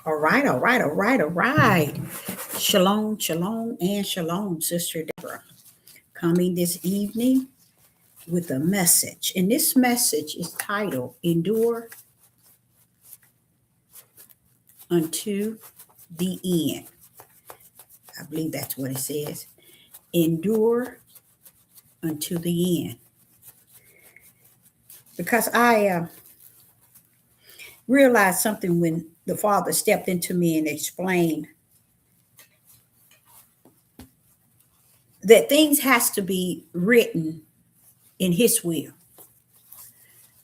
All right, all right, all right, all right. Shalom, shalom, and shalom, Sister Deborah. Coming this evening with a message. And this message is titled Endure Unto the End. I believe that's what it says. Endure unto the end. Because I realized something when the Father stepped into me and explained that things has to be written in His will,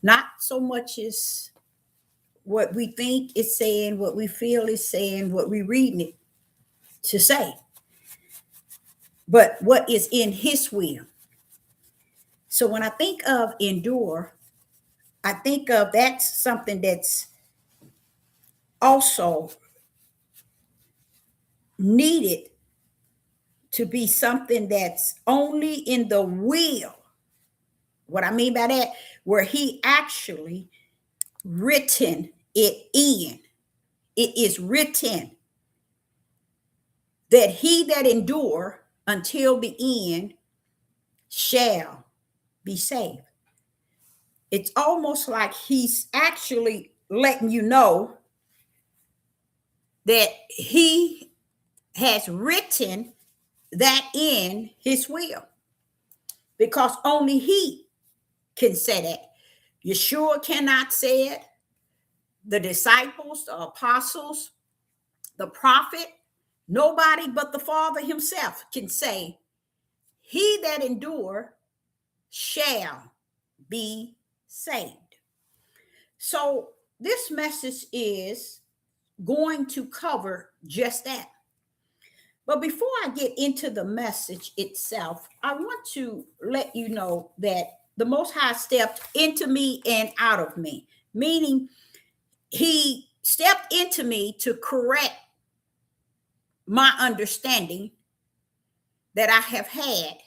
not so much as what we think is saying, what we feel is saying, what we reading it to say, but what is in His will. So when I think of endure, I think of that's something that's also needed to be something that's only in the will. What I mean by that, where He actually written it in. It is written that he that endure until the end shall be saved. It's almost like He's actually letting you know that He has written that in His will, because only He can say that. Yeshua cannot say it. The disciples, the apostles, the prophet, nobody but the Father Himself can say, he that endure shall be saved. So this message is going to cover just that. But before I get into the message itself, I want to let you know that the Most High stepped into me and out of me, meaning He stepped into me to correct my understanding that I have had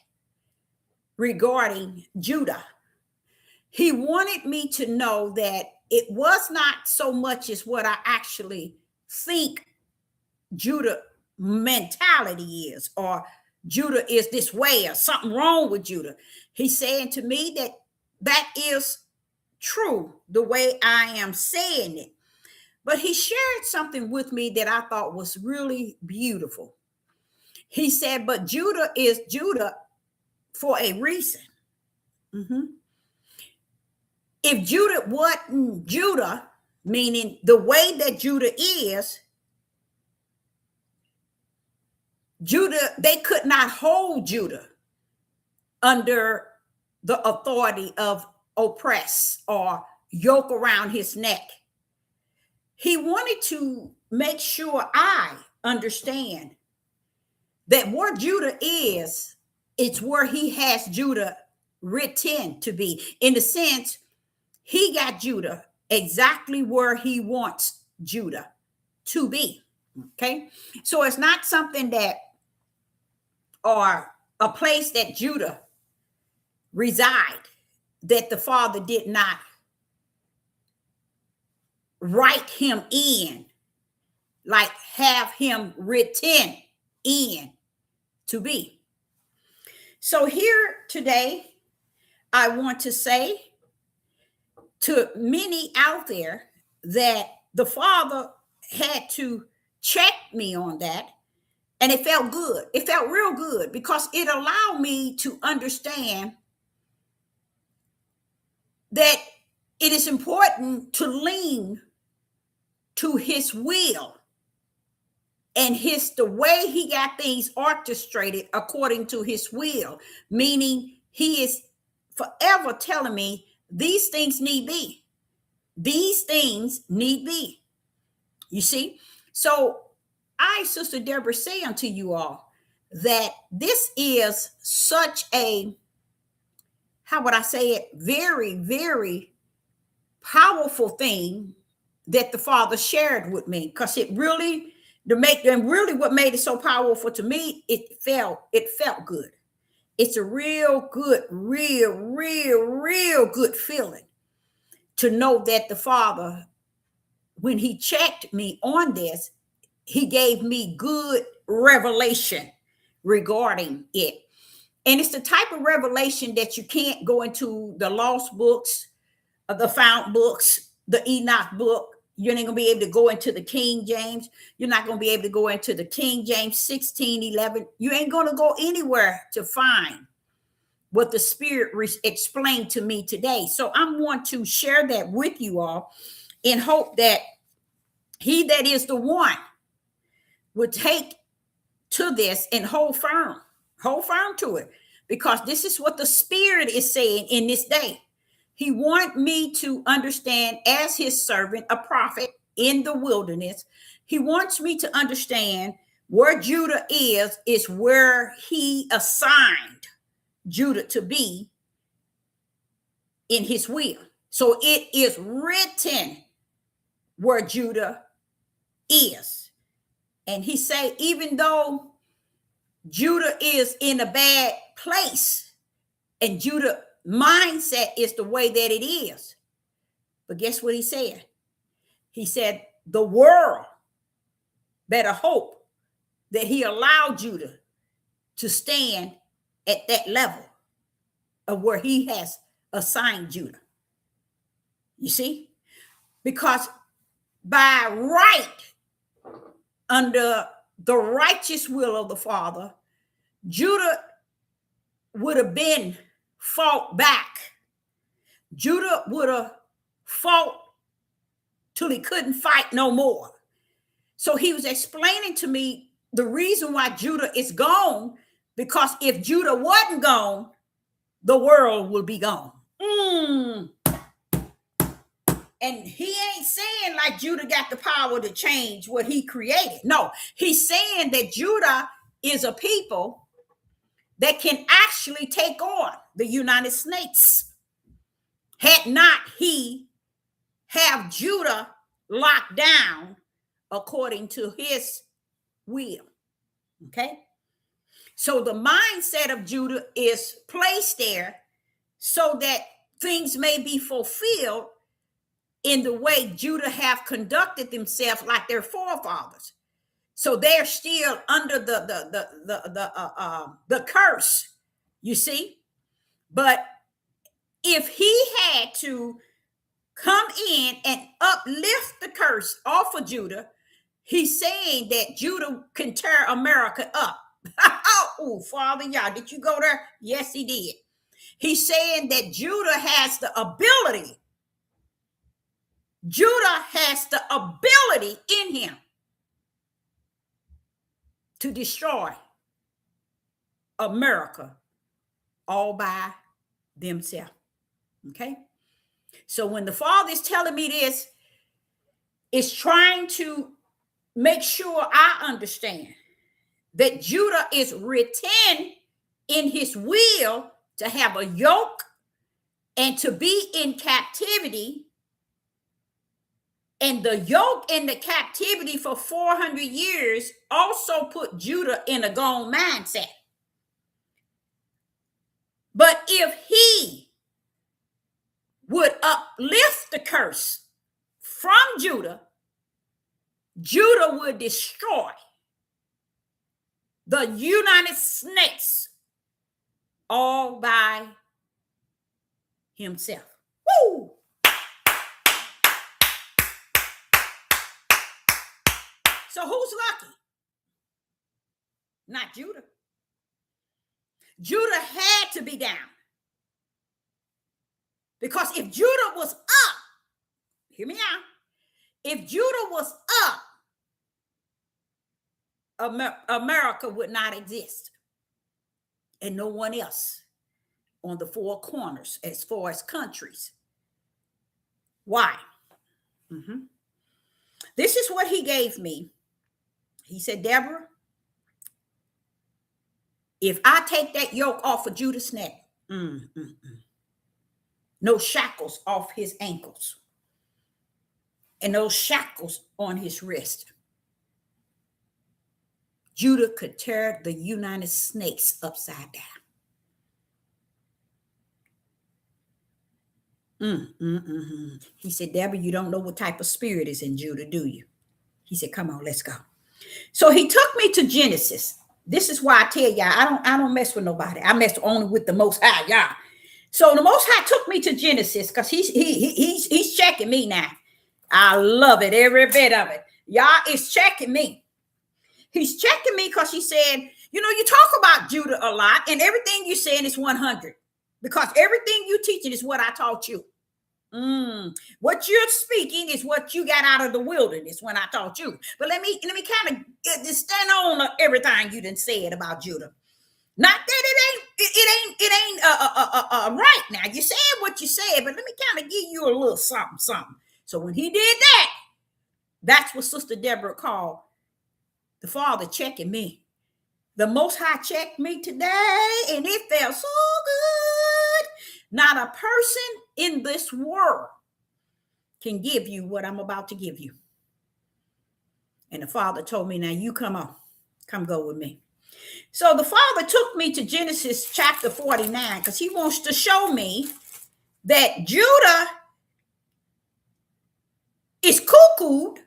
regarding Judah. He wanted me to know that it was not so much as what I actually think Judah mentality is, or Judah is this way, or something wrong with Judah. He's saying to me that that is true the way I am saying it. But he shared something with me that I thought was really beautiful. He said, but Judah is Judah for a reason. Mhm. If Judah wasn't Judah, meaning the way that Judah is, Judah, they could not hold Judah under the authority of oppress or yoke around his neck. He wanted to make sure I understand that where Judah is, it's where he has Judah written to be. In the sense, he got Judah exactly where he wants Judah to be. Okay. So it's not something that, or a place that Judah reside, that the Father did not write him in, like have him written in to be. So here today, I want to say to many out there that the Father had to check me on that. And it felt good. It felt real good because it allowed me to understand that it is important to lean to His will and the way He got things orchestrated according to His will, meaning He is forever telling me these things need be. These things need be. You see? So I, Sister Deborah, say unto you all that this is such a, how would I say it, very, very powerful thing that the Father shared with me, because it really, and really what made it so powerful to me, it felt good. It's a real good, real good feeling to know that the Father when he checked me on this, he gave me good revelation regarding it. And it's the type of revelation that you can't go into the lost books, the found books, the Enoch book. You're not going to be able to go into the King James. You're not going to be able to go into the King James 16:11. You ain't going to go anywhere to find what the Spirit explained to me today. So I want to share that with you all in hope that he that is the one would take to this and hold firm to it, because this is what the Spirit is saying in this day. He wants me to understand, as his servant, a prophet in the wilderness, he wants me to understand where Judah is where he assigned Judah to be in his will. So it is written where Judah is. And he say, even though Judah is in a bad place and Judah mindset is the way that it is, but guess what he said? He said the world better hope that he allowed Judah to stand at that level of where he has assigned Judah. You see? Because by right, under the righteous will of the Father, Judah would have been fought back. Judah would have fought till he couldn't fight no more. So he was explaining to me the reason why Judah is gone, because if Judah wasn't gone, the world will be gone. And he ain't saying like Judah got the power to change what he created. No, he's saying that Judah is a people that can actually take on the United States. Had not he have Judah locked down according to his will. Okay? So the mindset of Judah is placed there so that things may be fulfilled in the way Judah have conducted themselves like their forefathers. So they're still under the curse, you see. But if he had to come in and uplift the curse off of Judah, he's saying that Judah can tear America up. Oh, Father, y'all, did you go there? Yes, he did. He's saying that Judah has the ability. Judah has the ability in him to destroy America all by themselves. Okay? So when the Father is telling me this, it's trying to make sure I understand that Judah is written in his will to have a yoke and to be in captivity. And the yoke and the captivity for 400 years also put Judah in a gone mindset. But if he would uplift the curse from Judah, Judah would destroy the United States all by himself. Woo! So who's lucky? Not Judah. Judah had to be down. Because if Judah was up, hear me out, if Judah was up, America would not exist. And no one else on the four corners as far as countries. Why? This is what he gave me. He said, Deborah, if I take that yoke off of Judah's neck, no shackles off his ankles, and no shackles on his wrist, Judah could tear the United States upside down. He said, Deborah, you don't know what type of spirit is in Judah, do you? He said, come on, let's go. So he took me to Genesis. This is why I tell y'all, I don't mess with nobody. I mess only with the Most High, y'all. So the Most High took me to Genesis because he's checking me now. I love it, every bit of it. Y'all is checking me. He's checking me because he said, you know, you talk about Judah a lot, and everything you're saying is 100 because everything you teaching is what I taught you. What you're speaking is what you got out of the wilderness when I taught you. But let me kind of stand on everything you done said about Judah. Not that it ain't right now. You said what you said, but let me kind of give you a little something. So when he did that, that's what Sister Deborah called the Father checking me. The Most High checked me today, and it felt so good. Not a person in this world can give you what I'm about to give you. And the Father told me, now you come go with me. So the Father took me to Genesis chapter 49 because he wants to show me that Judah is cuckooed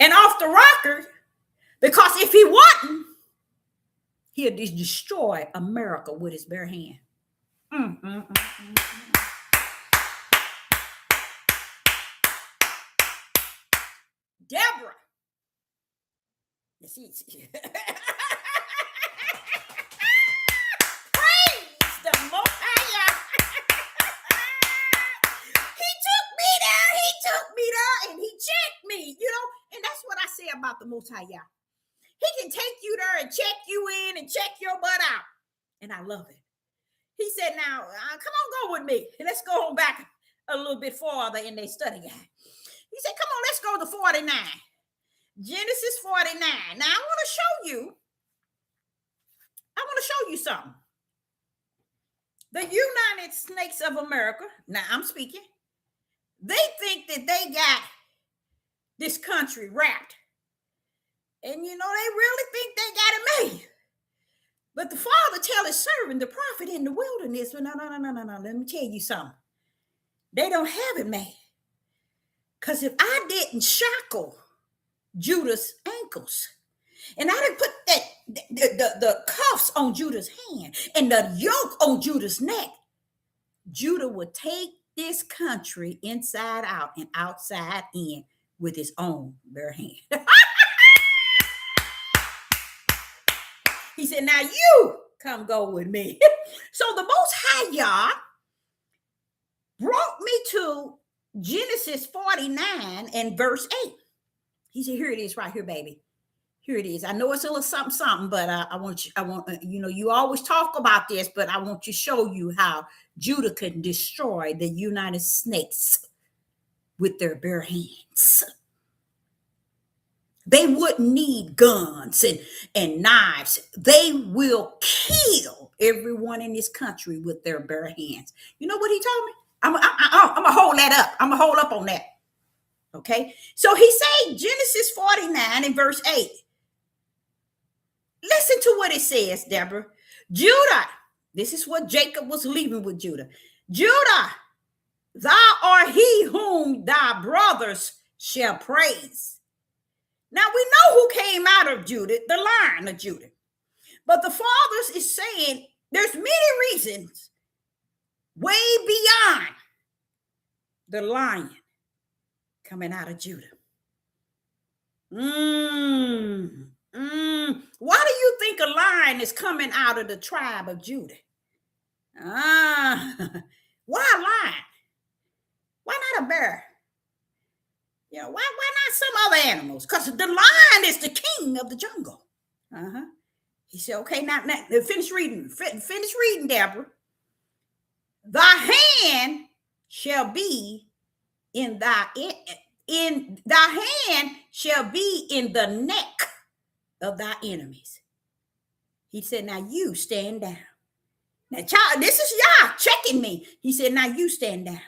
and off the rocker, because if he wasn't, he'll destroy America with his bare hand. Deborah. Praise the Most High. He took me there, and he checked me, you know, and that's what I say about the Most High. He can take you there and check you in and check your butt out, and I love it. He said, now, come on, go with me. Let's go on back a little bit farther in their study guide. He said, come on, let's go to 49. Genesis 49. Now, I want to show you something. The United Snakes of America, now I'm speaking, they think that they got this country wrapped. And, you know, they really think they got it made. But the Father tell his servant, the prophet in the wilderness, well, no. Let me tell you something. They don't have it made. Because if I didn't shackle Judah's ankles, and I didn't put the cuffs on Judah's hand and the yoke on Judah's neck, Judah would take this country inside out and outside in with his own bare hand. He said, now you come go with me. So the Most High Yah brought me to Genesis 49 and verse 8. He said, here it is right here, baby. Here it is. I know it's a little something, but you always talk about this, but I want to show you how Judah could destroy the United Snakes with their bare hands. They wouldn't need guns and knives. They will kill everyone in this country with their bare hands. You know what he told me? I'm going to hold that up. I'm going to hold up on that. Okay. So he said Genesis 49 and verse 8. Listen to what it says, Deborah. Judah. This is what Jacob was leaving with Judah. Judah, thou art he whom thy brothers shall praise. Now we know who came out of Judah, the line of Judah. But the fathers is saying there's many reasons way beyond the lion coming out of Judah. Why do you think a lion is coming out of the tribe of Judah? Why a lion? Why not a bear? You know, why not some other animals? Because the lion is the king of the jungle. He said, okay, now finish reading. Finish reading, Deborah. Thy hand shall be in thy hand shall be in the neck of thy enemies. He said, now you stand down. Now, child, this is Yah checking me. He said, now you stand down.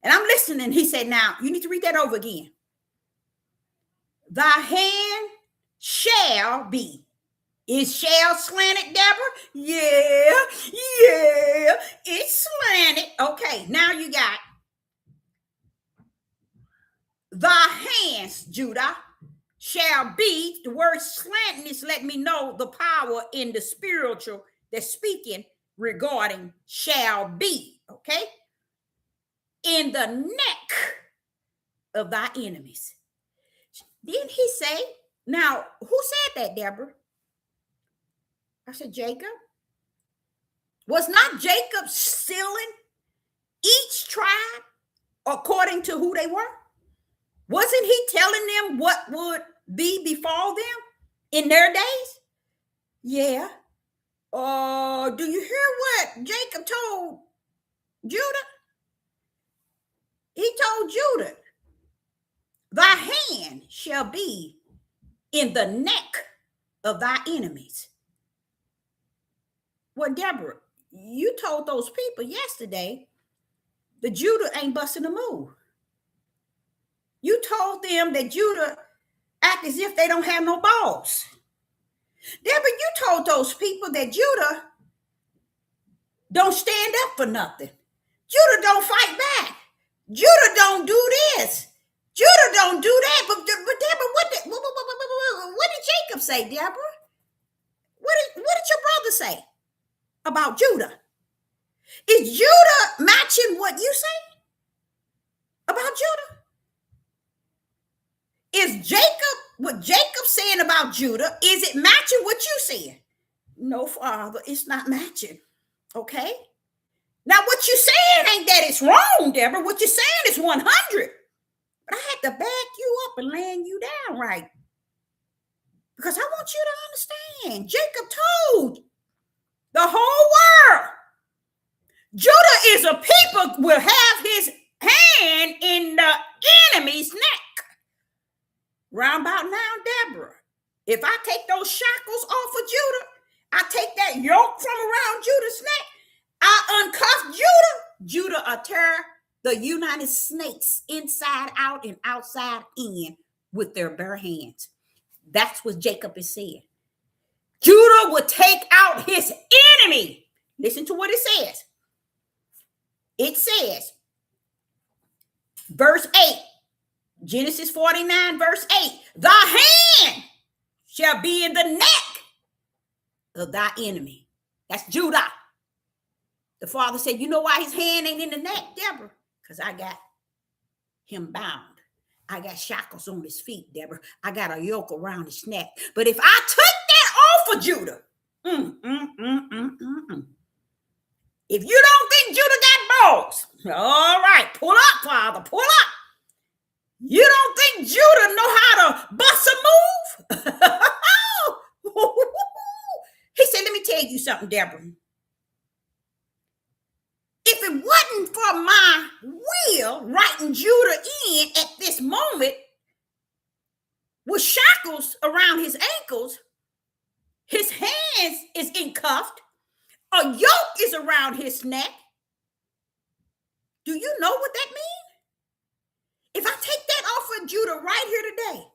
And I'm listening. He said, now you need to read that over again. Thy hand shall be Is shall slanted, Deborah? Yeah, it's slanted. Okay, now you got thy hands, Judah, shall be. The word slanting is letting me know the power in the spiritual that's speaking regarding shall be. Okay, in the neck of thy enemies. Didn't he say? Now, who said that, Deborah? I said, Jacob. Was not Jacob sealing each tribe according to who they were? Wasn't he telling them what would be befall them in their days? Yeah. Do you hear what Jacob told Judah? He told Judah, thy hand shall be in the neck of thy enemies. Well, Deborah, you told those people yesterday that Judah ain't busting a move. You told them that Judah act as if they don't have no balls. Deborah, you told those people that Judah don't stand up for nothing. Judah don't fight back. Judah don't do this. Judah don't do that. But Deborah, what did Jacob say, Deborah? What did your brother say about Judah? Is Judah matching what you say about Judah? Is what Jacob saying about Judah, is it matching what you saying? No, Father, it's not matching. Okay? Now, what you're saying ain't that it's wrong, Deborah. What you're saying is 100. But I had to back you up and land you down right. Because I want you to understand. Jacob told the whole world, Judah is a people will have his hand in the enemy's neck. Round about now, Deborah, if I take those shackles off of Judah, I take that yoke from around Judah's neck, I uncuff Judah, Judah will tear the United States inside out and outside in with their bare hands. That's what Jacob is saying. Judah will take out his enemy. Listen to what it says. It says, verse 8, Genesis 49, verse 8, thy hand shall be in the neck of thy enemy. That's Judah. The father said, you know why his hand ain't in the neck, Deborah? Because I got him bound. I got shackles on his feet, Deborah. I got a yoke around his neck. But if I took that off of Judah, if you don't think Judah got balls, all right, pull up, Father, pull up. You don't think Judah know how to bust a move? He said, let me tell you something, Deborah. If it wasn't for my will writing Judah in at this moment with shackles around his ankles, his hands is cuffed, a yoke is around his neck. Do you know what that means? If I take that off of Judah right here today,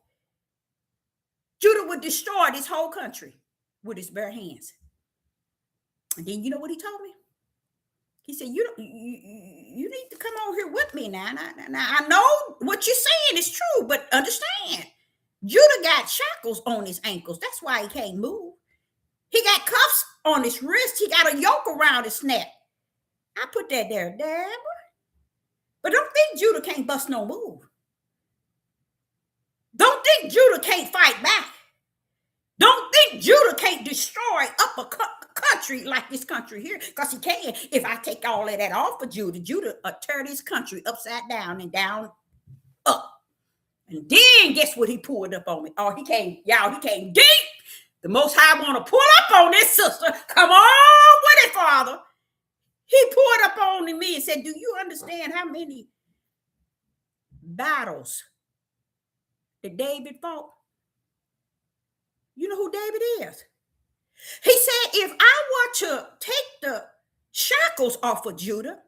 Judah would destroy this whole country with his bare hands. And then you know what he told me? He said, you need to come on here with me now. Now, I know what you're saying is true, but understand, Judah got shackles on his ankles. That's why he can't move. He got cuffs on his wrist. He got a yoke around his neck. I put that there, Deborah. But don't think Judah can't bust no move. Don't think Judah can't fight back. Don't think Judah can't destroy up a country like this country here, because he can. If I take all of that off of Judah, Judah will tear this country upside down and down up. And then guess what he pulled up on me? Oh, he came deep. The Most High want to pull up on this sister. Come on with it, Father. He pulled up on me and said, do you understand how many battles that David fought? You know who David is? He said, if I were to take the shackles off of Judah,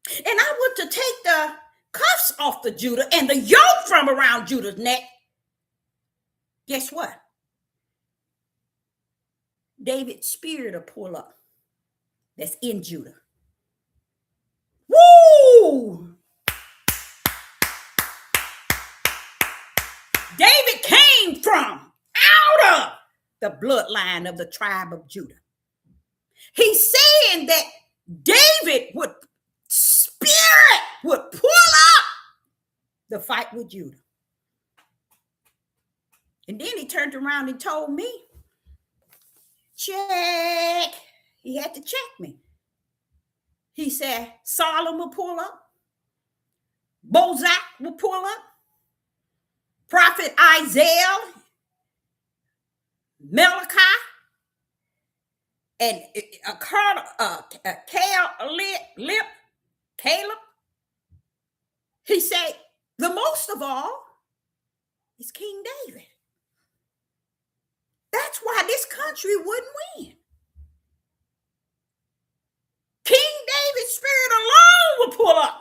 and I were to take the cuffs off the Judah and the yoke from around Judah's neck, guess what? David's spirit will pull up. That's in Judah. Woo! David came from out of the bloodline of the tribe of Judah. He's saying that David spirit would pull up the fight with Judah. And then he turned around and told me, check. He had to check me. He said, Solomon will pull up. Bozak will pull up. Prophet Isaiah, Malachi, and Caleb. He said, the most of all is King David. That's why this country wouldn't win. King David's spirit alone will pull up.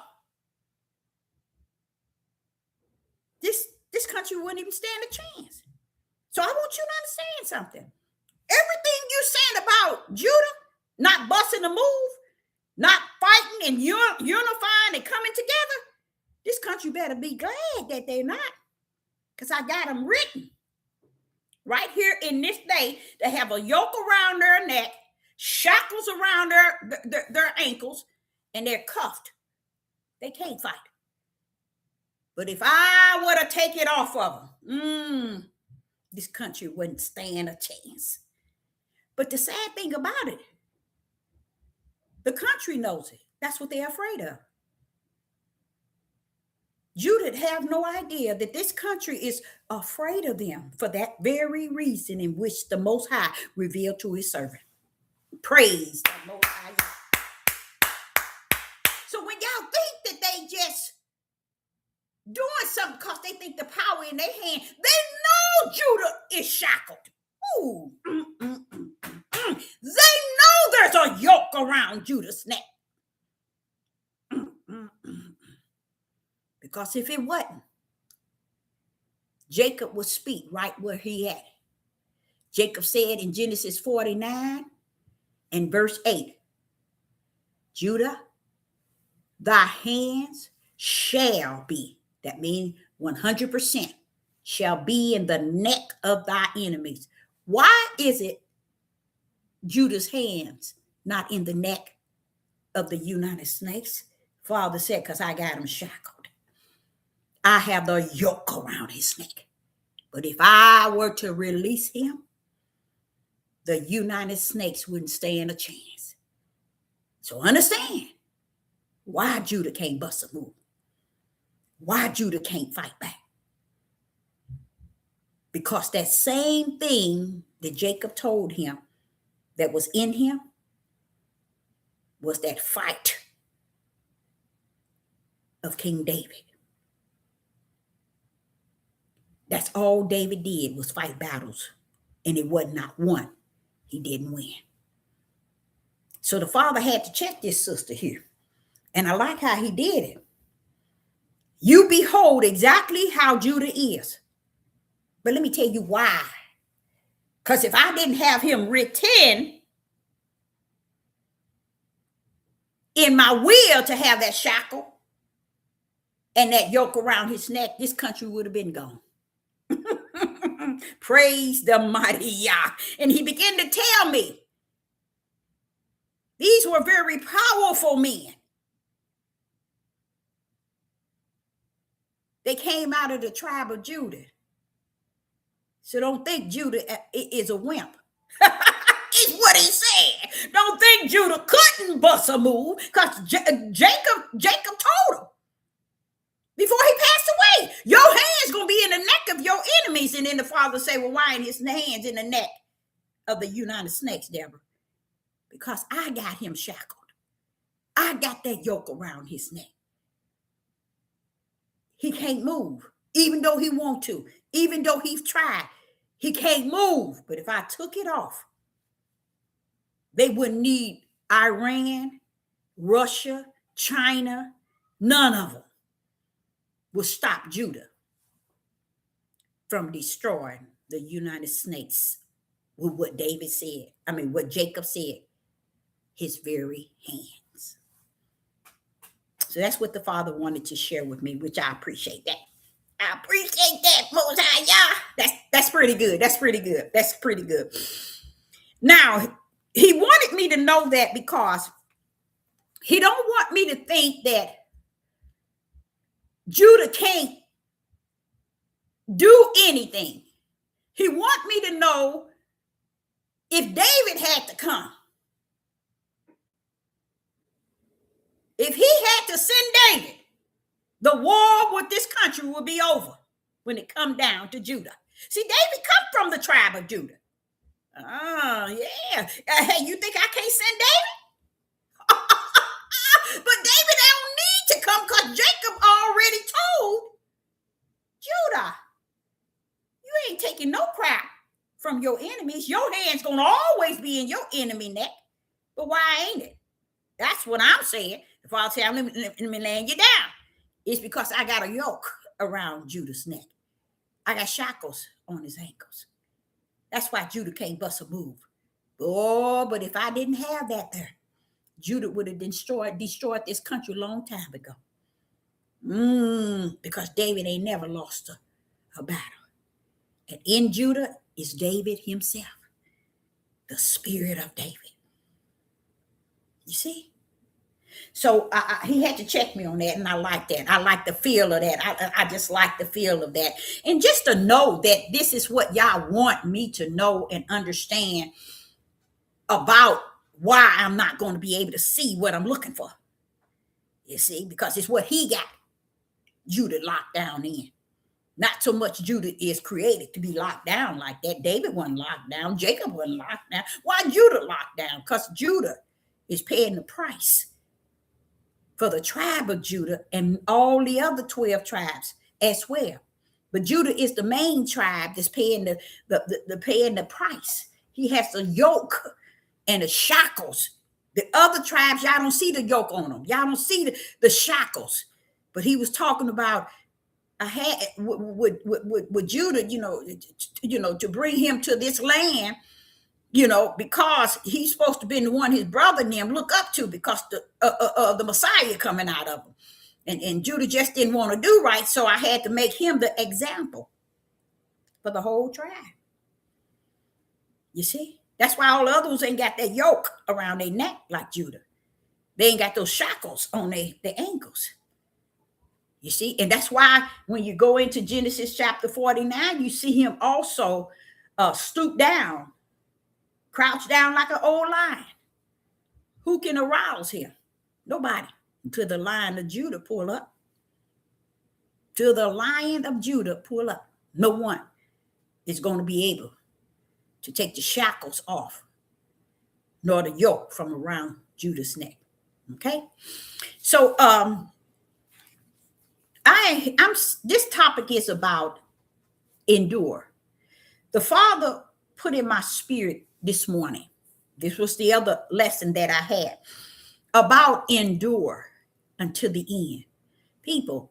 This country wouldn't even stand a chance. So I want you to understand something. Everything you're saying about Judah not busting a move, not fighting and unifying and coming together, this country better be glad that they're not, because I got them written right here in this day. They have a yoke around their neck, shackles around their ankles, and they're cuffed. They can't fight. But if I were to take it off of them, this country wouldn't stand a chance. But the sad thing about it, the country knows it. That's what they're afraid of. Judah have no idea that this country is afraid of them for that very reason in which the Most High revealed to his servant. Praise the Most High. So when y'all think that they just doing something because they think the power in their hand, they know Judah is shackled. Ooh. They know there's a yoke around Judah's neck. Because if it wasn't, Jacob would speak right where he at. Jacob said in Genesis 49 and verse 8, Judah, thy hands shall be, that means 100%, shall be in the neck of thy enemies. Why is it Judah's hands not in the neck of the United Snakes? Father said, because I got him shackled. I have the yoke around his neck. But if I were to release him, the United Snakes wouldn't stand a chance. So understand why Judah can't bust a move. Why Judah can't fight back. Because that same thing that Jacob told him that was in him was that fight of King David. That's all David did was fight battles. And it was not one he didn't win. So the father had to check this sister here. And I like how he did it. You behold exactly how Judah is. But let me tell you why. Because if I didn't have him written in my will to have that shackle and that yoke around his neck, this country would have been gone. Praise the mighty Yah. And he began to tell me these were very powerful men. They came out of the tribe of Judah. So don't think Judah is a wimp. It's what he said. Don't think Judah couldn't bust a move, because Jacob told him before he passed away, your hand's going to be in the neck of your enemies. And then the father said, well, why ain't his hands in the neck of the United Snakes, Deborah? Because I got him shackled. I got that yoke around his neck. He can't move, even though he want to, even though he's tried. He can't move. But if I took it off, they wouldn't need Iran, Russia, China. None of them will stop Judah from destroying the United States with what David said. I mean, what Jacob said, his very hands. So that's what the Father wanted to share with me, which I appreciate that. I appreciate that, Most High, y'all. That's pretty good. That's pretty good. That's pretty good. Now, he wanted me to know that because he don't want me to think that Judah can't do anything. He want me to know if David had to come, if he had to send David, the war with this country will be over when it come down to Judah. See, David come from the tribe of Judah. Oh, yeah. Hey, you think I can't send David? But David don't need to come because Jacob already told Judah, you ain't taking no crap from your enemies. Your hand's going to always be in your enemy neck. But why ain't it? That's what I'm saying. The Father said, let me laying you down. It's because I got a yoke around Judah's neck. I got shackles on his ankles. That's why Judah can't bust a move. Oh, but if I didn't have that there, Judah would have destroyed this country a long time ago. Because David ain't never lost a battle. And in Judah is David himself, the spirit of David. You see? So he had to check me on that, and I like that. I like the feel of that. I just like the feel of that. And just to know that this is what y'all want me to know and understand about why I'm not going to be able to see what I'm looking for. You see, because it's what he got Judah locked down in. Not so much Judah is created to be locked down like that. David wasn't locked down. Jacob wasn't locked down. Why Judah locked down? Because Judah is paying the price for the tribe of Judah and all the other 12 tribes as well. But Judah is the main tribe that's paying the price. He has the yoke and the shackles. The other tribes, y'all don't see the yoke on them. Y'all don't see the shackles. But he was talking about with Judah, to bring him to this land, because he's supposed to be the one his brother and them look up to because of the Messiah coming out of him. And Judah just didn't want to do right, so I had to make him the example for the whole tribe. You see? That's why all the others ain't got that yoke around their neck like Judah. They ain't got those shackles on their ankles. You see? And that's why when you go into Genesis chapter 49, you see him also stoop down, crouch down like an old lion. Who can arouse him? Nobody. Until the Lion of Judah pull up. Till the Lion of Judah pull up. No one is going to be able to take the shackles off, nor the yoke from around Judah's neck. Okay? So this topic is about endure. The Father put in my spirit this morning. This was the other lesson that I had about endure until the end. People.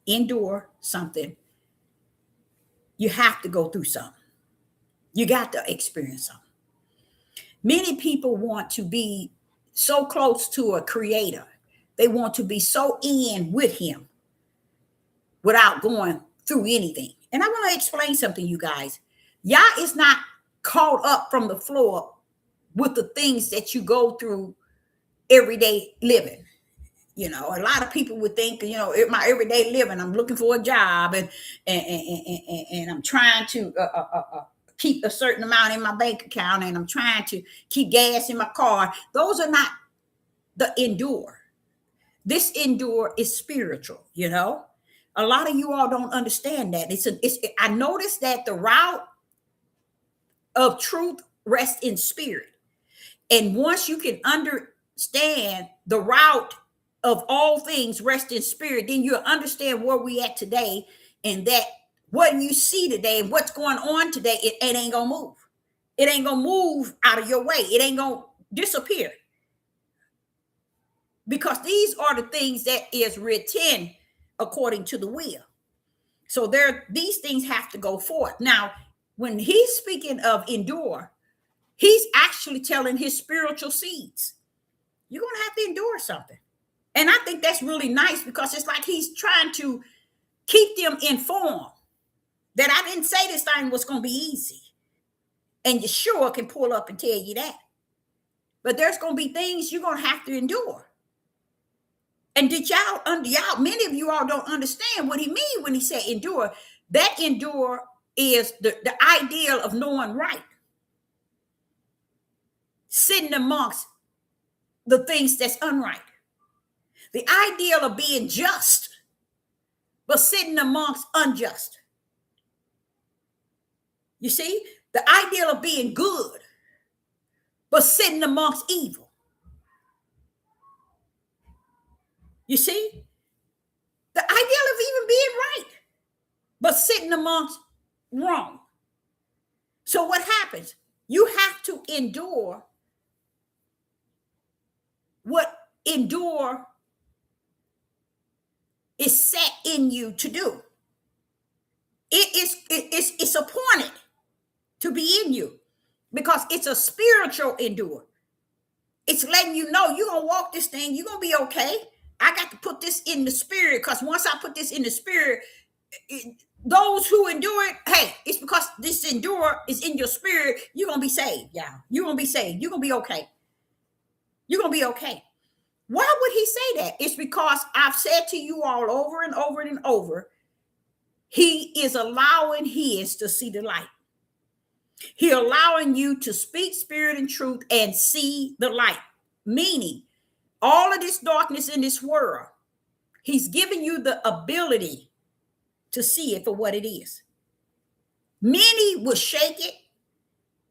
Endure something. You have to go through something. You got to experience something. Many people want to be so close to a creator. They want to be so in with him without going through anything. And I want to explain something, you guys. Y'all is not caught up from the floor with the things that you go through everyday living. A lot of people would think, in my everyday living, I'm looking for a job and I'm trying to keep a certain amount in my bank account, and I'm trying to keep gas in my car. Those are not the endure. This endure is spiritual, A lot of you all don't understand that. I noticed that the route of truth rests in spirit. And once you can understand the route of all things rest in spirit, then you'll understand where we at today, and that what you see today and what's going on today, it ain't gonna move. It ain't gonna move out of your way. It ain't gonna disappear. Because these are the things that is written according to the will. So these things have to go forth. Now, when he's speaking of endure, he's actually telling his spiritual seeds, you're going to have to endure something. And I think that's really nice, because it's like he's trying to keep them informed that I didn't say this thing was going to be easy. And Yeshua can pull up and tell you that. But there's going to be things you're going to have to endure. And did y'all, many of you all don't understand what he means when he said endure. That endure is the ideal of knowing right. Sitting amongst the things that's unright. The ideal of being just, but sitting amongst unjust. You see, the ideal of being good, but sitting amongst evil. You see, the ideal of even being right, but sitting amongst wrong. So what happens? You have to endure what endure is set in you to do. It's appointed to be in you, because it's a spiritual endure. It's letting you know you're going to walk this thing. You're going to be okay. I got to put this in the spirit, because once I put this in the spirit, those who endure it, hey, it's because this endure is in your spirit. You're going to be saved, y'all. You're going to be saved. You're going to be okay. You're going to be okay. Why would he say that? It's because I've said to you all over and over and over, he is allowing his to see the light. He allowing you to speak spirit and truth and see the light. Meaning, all of this darkness in this world, he's giving you the ability to see it for what it is. Many will shake it,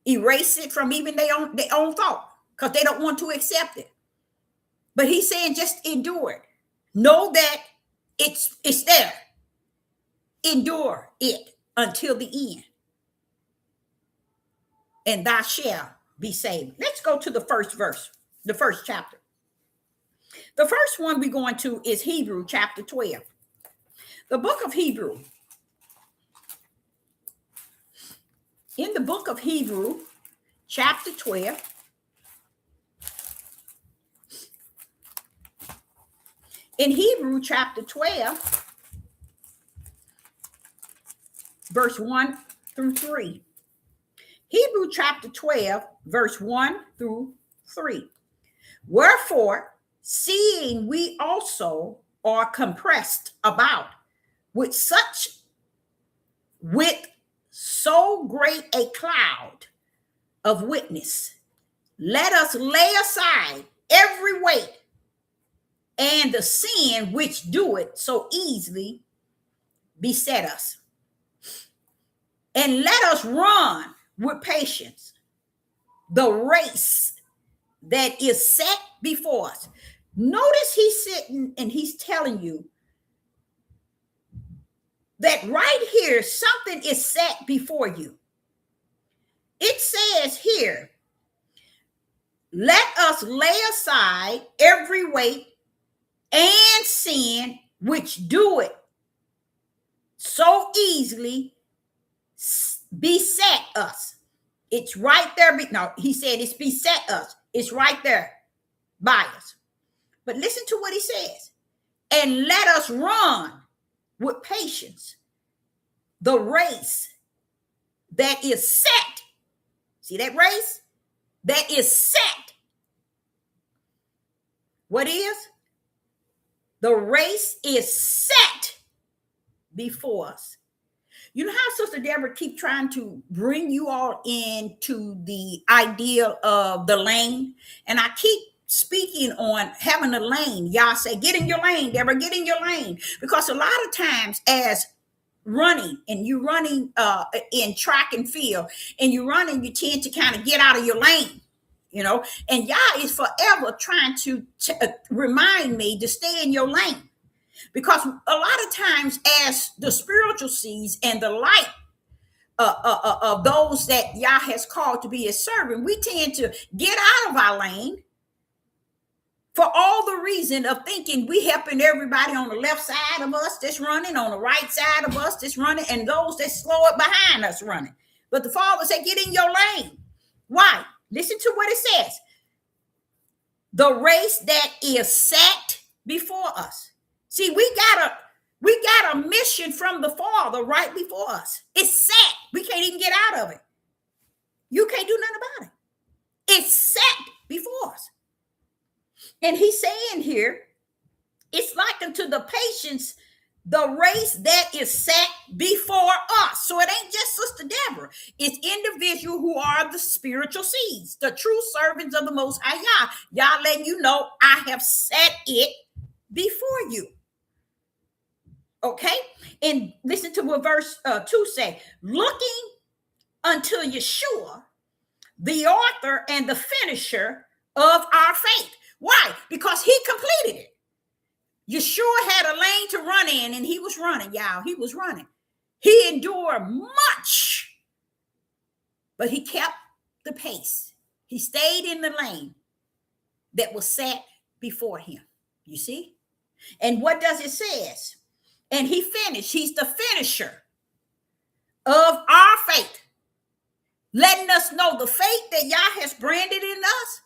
erase it from even their own thought, because they don't want to accept it. But he's saying just endure it. Know that it's there. Endure it until the end, and thou shalt be saved. Let's go to the first verse, the first chapter. The first one we're going to is Hebrew chapter 12. The book of Hebrew. In the book of Hebrew chapter 12, in Hebrew chapter 12, verse 1 through 3. Hebrew chapter 12, verse 1 through 3. Wherefore, seeing we also are compressed about with so great a cloud of witness, let us lay aside every weight and the sin which doeth so easily beset us, and let us run with patience the race that is set before us. Notice he's sitting and he's telling you that right here, something is set before you. It says here, let us lay aside every weight and sin which doeth so easily beset us. It's right there. No, he said it's beset us. It's right there by us. But listen to what he says. And let us run with patience the race that is set. See that race? That is set. What is? The race is set before us. You know how Sister Deborah keep trying to bring you all into the idea of the lane? And I keep speaking on having a lane. Y'all say, get in your lane, Deborah, get in your lane. Because a lot of times as running, and you're running in track and field, and you're running, you tend to kind of get out of your lane. You know, and y'all is forever trying to remind me to stay in your lane. Because a lot of times as the spiritual seeds and the light of those that Yah has called to be his servant, we tend to get out of our lane For all the reason of thinking we helping everybody on the left side of us that's running, on the right side of us that's running, and those that slow up behind us running. But the Father said, get in your lane. Why? Listen to what it says. The race that is set before us. See, we got a mission from the Father right before us. It's set. We can't even get out of it. You can't do nothing about it. It's set before us. And he's saying here, it's like unto the patience, the race that is set before us. So it ain't just Sister Deborah. It's individuals who are the spiritual seeds, the true servants of the Most High Yah. Y'all letting you know, I have set it before you. Okay? And listen to what verse 2 say. Looking unto Yeshua, the author and the finisher of our faith. Why? Because he completed it. Yeshua had a lane to run in, and he was running, y'all. He was running. He endured much, but he kept the pace. He stayed in the lane that was set before him. You see? And what does it says? And he finished. He's the finisher of our faith, letting us know the faith that Yah has branded in us.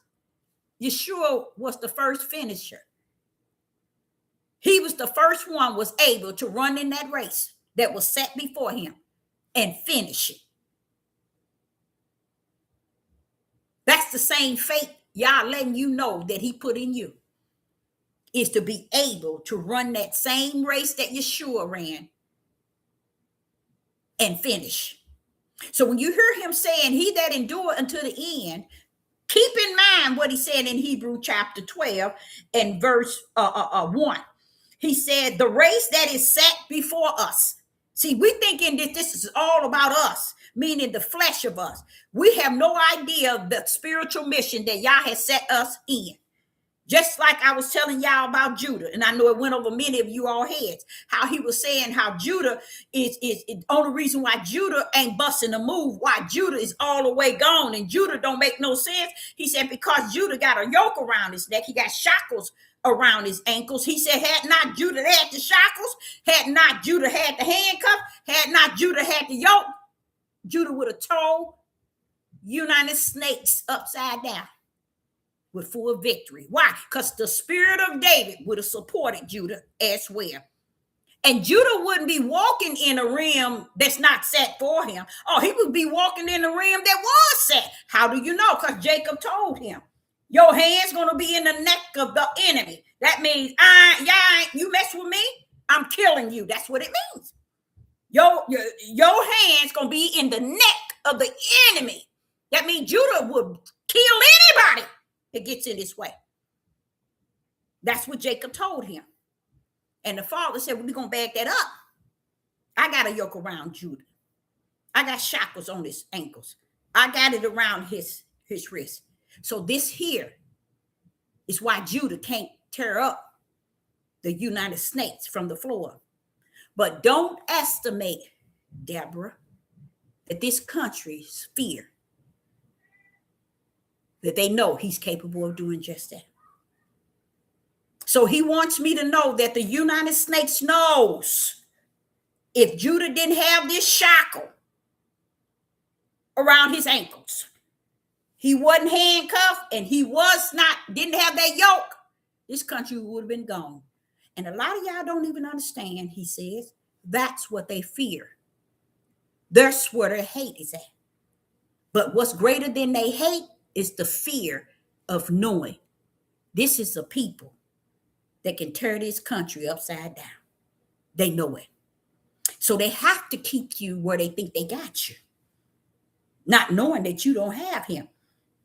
Yeshua was the first finisher. He was the first one was able to run in that race that was set before him and finish it. That's the same faith Yah letting you know that he put in you, is to be able to run that same race that Yeshua ran and finish. So when you hear him saying, he that endure unto the end, keep in mind what he said in Hebrew chapter 12 and verse 1. He said, the race that is set before us. See, we thinking that this is all about us, meaning the flesh of us. We have no idea the spiritual mission that Yah has set us in. Just like I was telling y'all about Judah, and I know it went over many of you all heads, how he was saying how Judah is the only reason why Judah ain't busting a move, why Judah is all the way gone, and Judah don't make no sense. He said, because Judah got a yoke around his neck, he got shackles around his ankles. He said, had not Judah had the shackles, had not Judah had the handcuff, had not Judah had the yoke, Judah would have tore United States upside down with full victory. Why? Because the spirit of David would have supported Judah as well. And Judah wouldn't be walking in a realm that's not set for him. Oh, he would be walking in a realm that was set. How do you know? Because Jacob told him, your hand's going to be in the neck of the enemy. That means, you mess with me, I'm killing you. That's what it means. Your hand's going to be in the neck of the enemy. That means Judah would kill anybody that gets in his way. That's what Jacob told him. And the father said, well, we're going to back that up. I got a yoke around Judah. I got shackles on his ankles. I got it around his wrist. So this here is why Judah can't tear up the United States from the floor. But don't estimate, Deborah, that this country's fear, that they know he's capable of doing just that. So he wants me to know that the United States knows if Judah didn't have this shackle around his ankles, he wasn't handcuffed, and he didn't have that yoke, this country would have been gone. And a lot of y'all don't even understand, he says, that's what they fear. That's where their hate is at. But what's greater than they hate is the fear of knowing this is a people that can tear this country upside down. They know it. So they have to keep you where they think they got you, not knowing that you don't have him.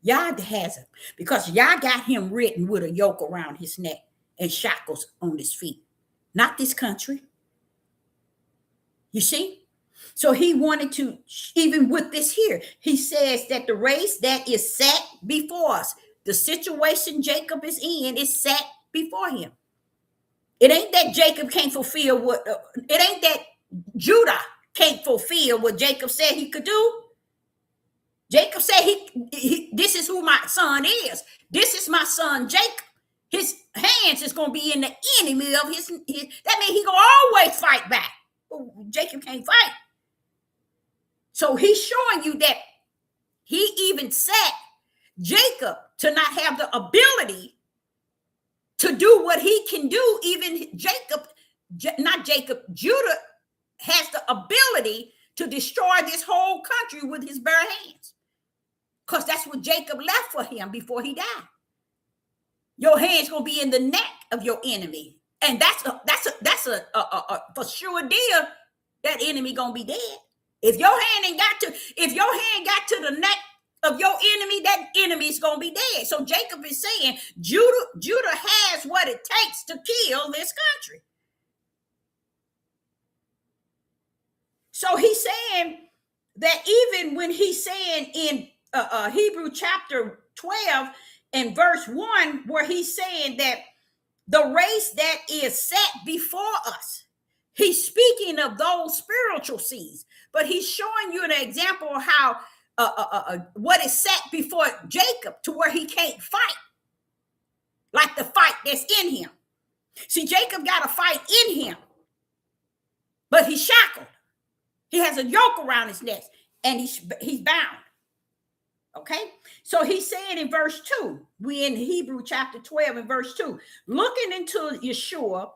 Yah has him, because Yah got him written with a yoke around his neck and shackles on his feet, not this country. You see? So he wanted to, even with this here, he says that the race that is set before us, the situation Jacob is in, is set before him. It ain't that Jacob can't fulfill it ain't that Judah can't fulfill what Jacob said he could do. Jacob said, this is who my son is. This is my son, Jacob. His hands is going to be in the enemy of his. That means he going to always fight back. Jacob can't fight. So he's showing you that he even set Jacob to not have the ability to do what he can do. Even Judah has the ability to destroy this whole country with his bare hands. Because that's what Jacob left for him before he died. Your hand's gonna be in the neck of your enemy, and that's a for sure deal. That enemy gonna be dead. If your hand got to the neck of your enemy, that enemy is gonna be dead. So Jacob is saying Judah has what it takes to kill this country. So he's saying that even when he's saying in Hebrew chapter 12 and verse 1, where he's saying that the race that is set before us, he's speaking of those spiritual seeds, but he's showing you an example of how what is set before Jacob to where he can't fight, like the fight that's in him. See, Jacob got a fight in him, but he's shackled. He has a yoke around his neck, and he's bound. Okay, so he's saying in verse 2, we in Hebrew chapter 12 and verse 2, looking into Yeshua,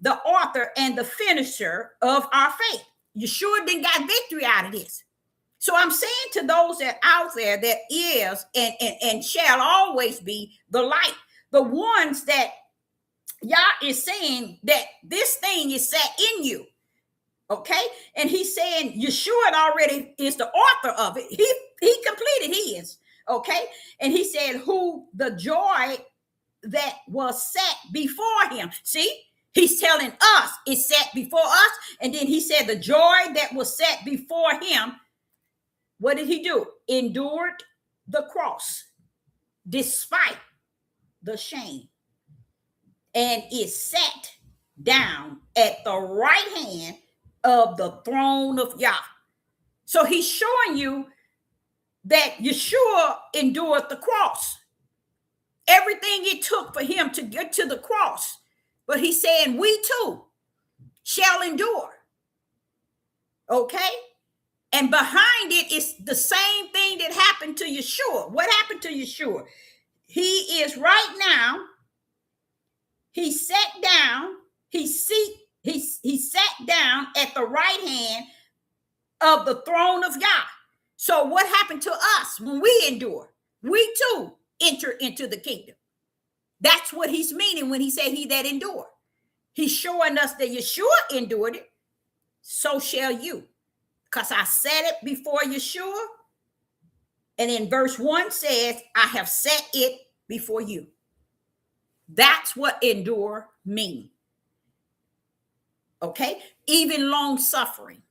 the author and the finisher of our faith. Yeshua didn't got victory out of this. So I'm saying to those that out there that is and shall always be the light, the ones that Yah is saying that this thing is set in you. Okay, and he's saying Yeshua already is the author of it. He completed his. Okay, and he said, who the joy that was set before him. See, he's telling us it's set before us, and then he said the joy that was set before him. What did he do? Endured the cross despite the shame, and is set down at the right hand of the throne of Yah. So he's showing you that Yeshua endured the cross. Everything it took for him to get to the cross. But he's saying we too shall endure. Okay? And behind it is the same thing that happened to Yeshua. What happened to Yeshua? He is right now, he sat down, he sat down at the right hand of the throne of Yah. So what happened to us when we endure? We too enter into the kingdom. That's what he's meaning when he said he that endure. He's showing us that Yeshua endured it. So shall you. Because I said it before Yeshua. And in verse 1 says, I have set it before you. That's what endure means. Okay, even long suffering.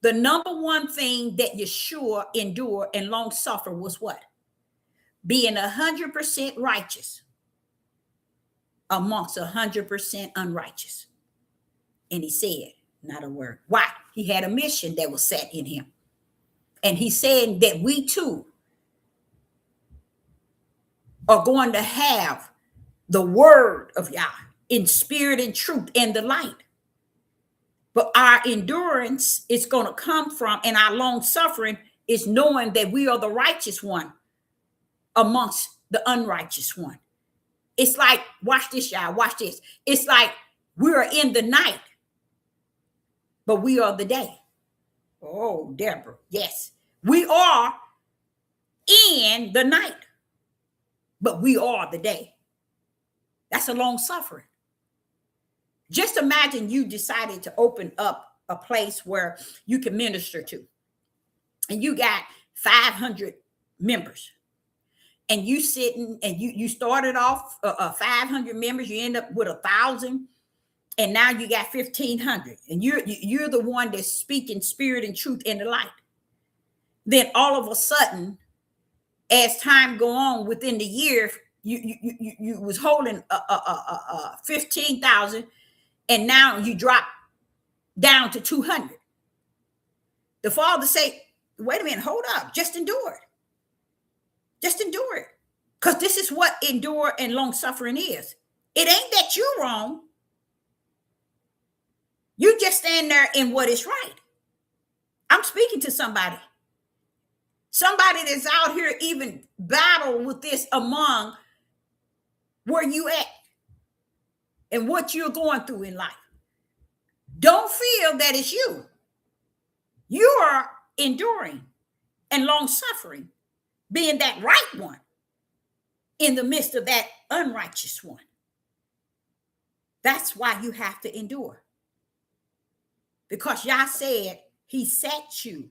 The number one thing that Yeshua endured and long suffer was what? Being 100% righteous amongst 100% unrighteous. And he said, not a word. Why? He had a mission that was set in him. And he's saying that we too are going to have the word of Yah in spirit and truth and the light. But our endurance is going to come from, and our long suffering is knowing that we are the righteous one amongst the unrighteous one. It's like, watch this, y'all, watch this. It's like we are in the night, but we are the day. Oh, Deborah, yes. We are in the night, but we are the day. That's a long suffering. Just imagine you decided to open up a place where you can minister to, and you got 500 members, and you sitting and you started off 500 members, you end up with 1,000, and now you got 1,500, and you're the one that's speaking spirit and truth in the light. Then all of a sudden, as time go on within the year, you was holding 15,000. And now you drop down to 200. The Father say, wait a minute, hold up, just endure it. Just endure it. Because this is what endure and long suffering is. It ain't that you wrong. You just stand there in what is right. I'm speaking to somebody. Somebody that's out here even battle with this among where you at and what you're going through in life. Don't feel that it's you. You are enduring and long suffering, being that right one in the midst of that unrighteous one. That's why you have to endure. Because Yah said he set you.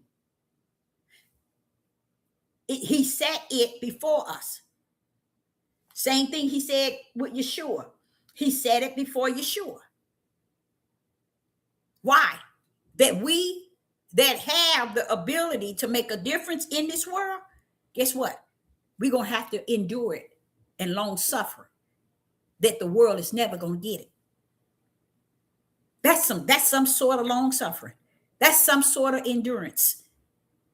He set it before us. Same thing he said with Yeshua. He said it before Yeshua. Why? That we that have the ability to make a difference in this world, guess what? We're going to have to endure it and long suffer. That the world is never going to get it. That's some sort of long suffering. That's some sort of endurance.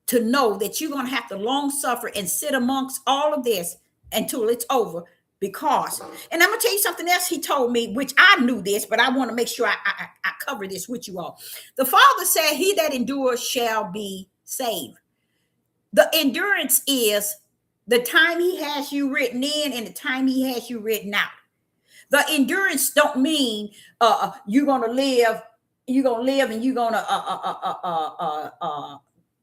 To know that you're going to have to long suffer and sit amongst all of this until it's over. Because, and I'm going to tell you something else he told me, which I knew this, but I want to make sure I cover this with you all. The Father said, he that endures shall be saved. The endurance is the time he has you written in and the time he has you written out. The endurance don't mean you're going to live and you're going to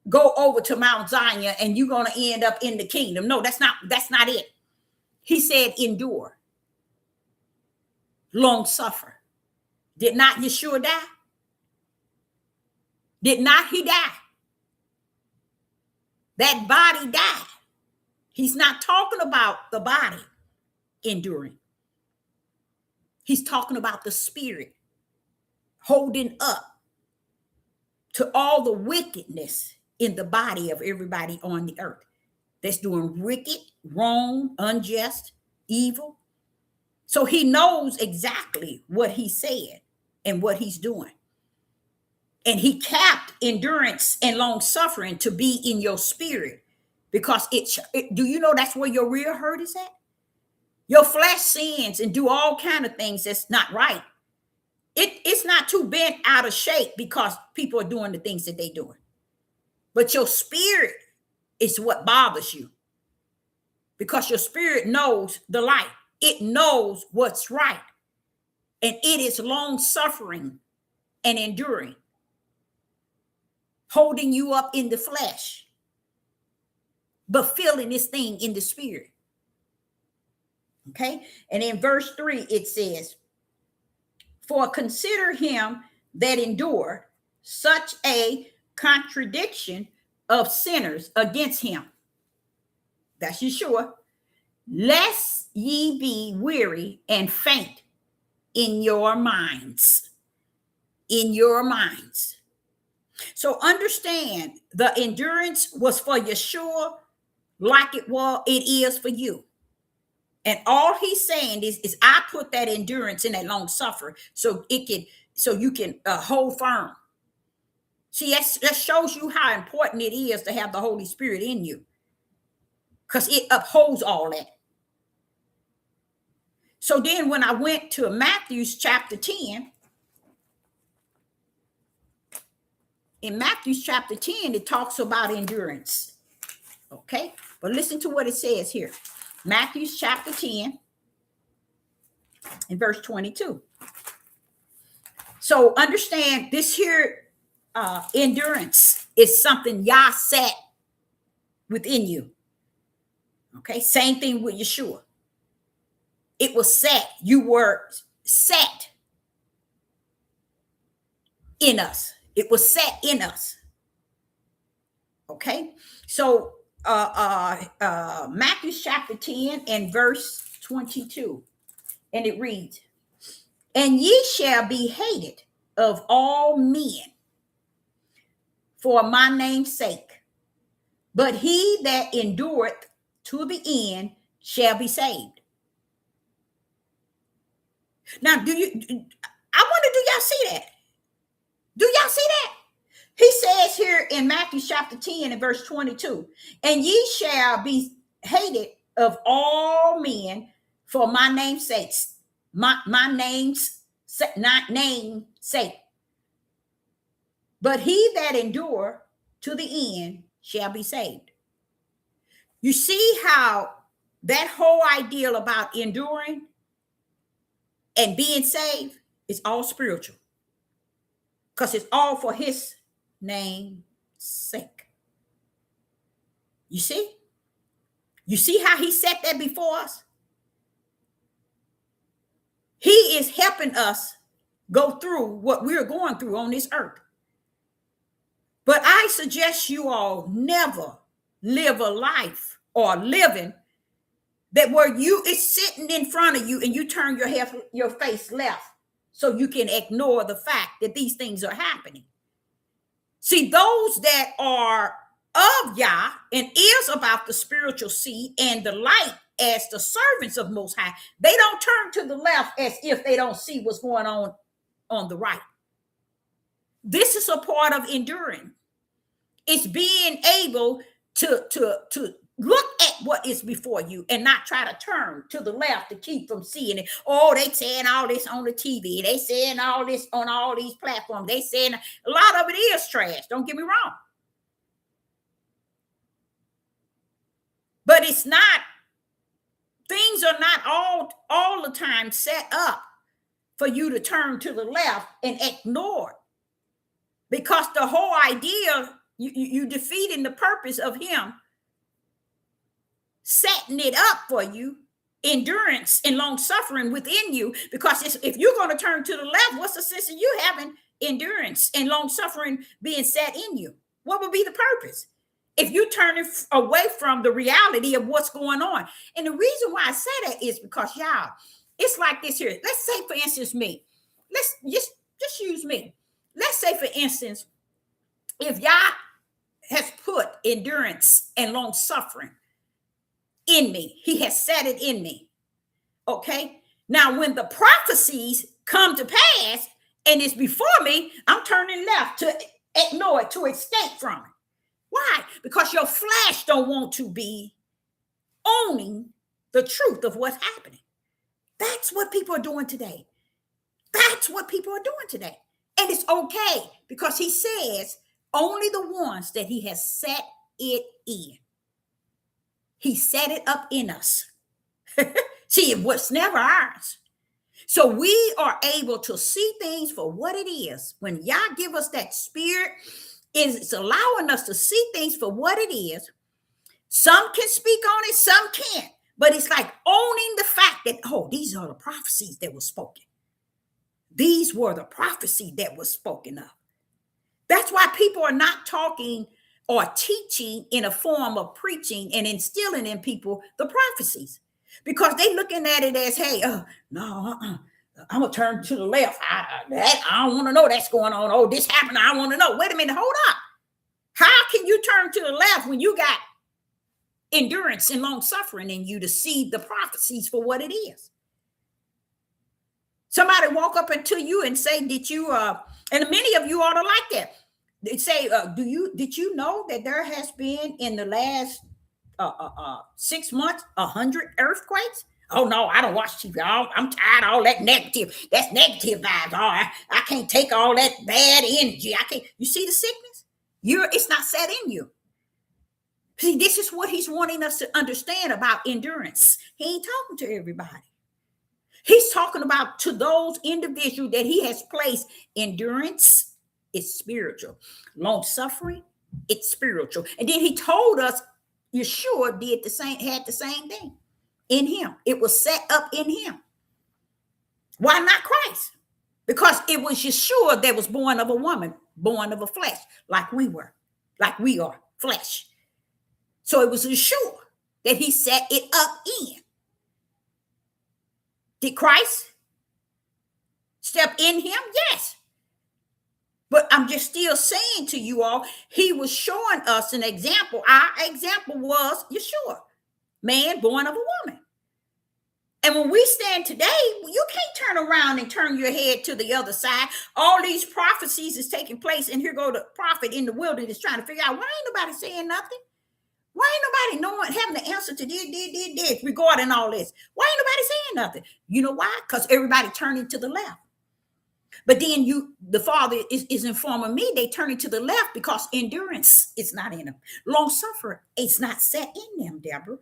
go over to Mount Zion and you're going to end up in the kingdom. No, that's not it. He said, endure, long suffer. Did not Yeshua die? Did not he die? That body died. He's not talking about the body enduring. He's talking about the spirit holding up to all the wickedness in the body of everybody on the earth that's doing wicked, wrong, unjust, evil. So he knows exactly what he said and what he's doing. And he capped endurance and long suffering to be in your spirit, because do you know that's where your real hurt is at? Your flesh sins and do all kind of things that's not right. It's not too bent out of shape because people are doing the things that they're doing. But your spirit is what bothers you, because your spirit knows the light. It knows what's right. And it is long suffering and enduring, holding you up in the flesh, but feeling this thing in the spirit. Okay. And in verse 3, it says, for consider him that endured such a contradiction of sinners against him. That's Yeshua. Lest ye be weary and faint in your minds. In your minds. So understand, the endurance was for Yeshua like it is for you. And all he's saying is I put that endurance in that long suffering so you can hold firm. See, that shows you how important it is to have the Holy Spirit in you, because it upholds all that. So then when I went to Matthew's chapter 10, in Matthew's chapter 10, it talks about endurance. Okay, but listen to what it says here. Matthew's chapter 10 and verse 22. So understand this here endurance is something Yah set within you. Okay, same thing with Yeshua. It was set. You were set in us. It was set in us. Okay, so Matthew chapter 10 and verse 22, and it reads, and ye shall be hated of all men for my name's sake, but he that endureth to the end shall be saved. Now, I wonder, do y'all see that? Do y'all see that? He says here in Matthew chapter 10 and verse 22, and ye shall be hated of all men for my name's sake. My name's not name sake. But he that endure to the end shall be saved. You see how that whole ideal about enduring and being saved is all spiritual, because it's all for his name's sake. You see? You see how he set that before us? He is helping us go through what we're going through on this earth. But I suggest you all never live a life or living that where you is sitting in front of you and you turn your face left so you can ignore the fact that these things are happening. See, those that are of Yah and is about the spiritual seed and the light as the servants of Most High, they don't turn to the left as if they don't see what's going on the right. This is a part of enduring. It's being able to look at what is before you and not try to turn to the left to keep from seeing it. Oh, they saying all this on the TV. They saying all this on all these platforms. They saying a lot of it is trash. Don't get me wrong. But it's not, things are not all the time set up for you to turn to the left and ignore it. Because the whole idea, you defeating the purpose of him setting it up for you, endurance and long suffering within you. Because if you're going to turn to the left, what's the sense of you having endurance and long suffering being set in you? What would be the purpose if you turn away from the reality of what's going on? And the reason why I say that is because, y'all, it's like this here. Let's say, for instance, me. Let's just use me. Let's say, for instance, if Yah has put endurance and long suffering in me, he has set it in me. Okay. Now, when the prophecies come to pass and it's before me, I'm turning left to ignore it, to escape from it. Why? Because your flesh don't want to be owning the truth of what's happening. That's what people are doing today. That's what people are doing today. And it's okay, because he says only the ones that he has set it in. He set it up in us. See, it was never ours. So we are able to see things for what it is. When Yah give us that spirit, it's allowing us to see things for what it is. Some can speak on it, some can't. But it's like owning the fact that, oh, these are the prophecies that were spoken. These were the prophecy that was spoken of. That's why people are not talking or teaching in a form of preaching and instilling in people the prophecies, because they looking at it as, hey, I'm gonna turn to the left. I don't want to know that's going on. Oh, this happened. I want to know. Wait a minute, hold up. How can you turn to the left when you got endurance and long suffering in you to see the prophecies for what it is? Somebody walk up into you and say, did you, and many of you ought to like that. They say, did you know that there has been in the last 6 months, 100 earthquakes? Oh no, I don't watch TV. I'm tired of all that negative. That's negative vibes. Oh, I can't take all that bad energy. I can't. You see the sickness? It's not set in you. See, this is what he's wanting us to understand about endurance. He ain't talking to everybody. He's talking about to those individuals that he has placed. Endurance is spiritual. Long suffering, it's spiritual. And then he told us Yeshua had the same thing in him. It was set up in him. Why not Christ? Because it was Yeshua that was born of a woman, born of a flesh, like we are, flesh. So it was Yeshua that he set it up in. Did Christ step in him? Yes. But I'm just still saying to you all, he was showing us an example. Our example was Yeshua, man born of a woman. And when we stand today, you can't turn around and turn your head to the other side. All these prophecies is taking place, and here go the prophet in the wilderness trying to figure out, why ain't nobody saying nothing? Why ain't nobody knowing, having the answer to this regarding all this? Why ain't nobody saying nothing? You know why? Because everybody turning to the left. But then the Father is informing me they turning to the left because endurance is not in them. Long suffering, it's not set in them, Deborah.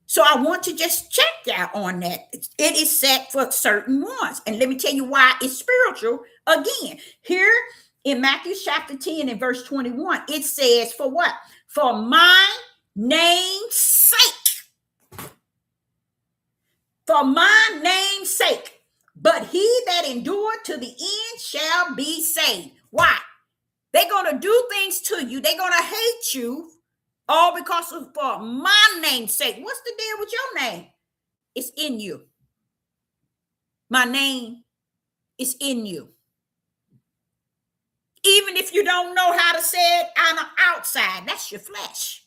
So I want to just check out on that. It is set for certain ones. And let me tell you why it's spiritual again. Here in Matthew chapter 10 and verse 21, it says, for what? For my name's sake. For my name's sake. But he that endured to the end shall be saved. Why? They're going to do things to you. They're going to hate you. All because of for my name's sake. What's the deal with your name? It's in you. My name is in you. Even if you don't know how to say it on the outside, that's your flesh.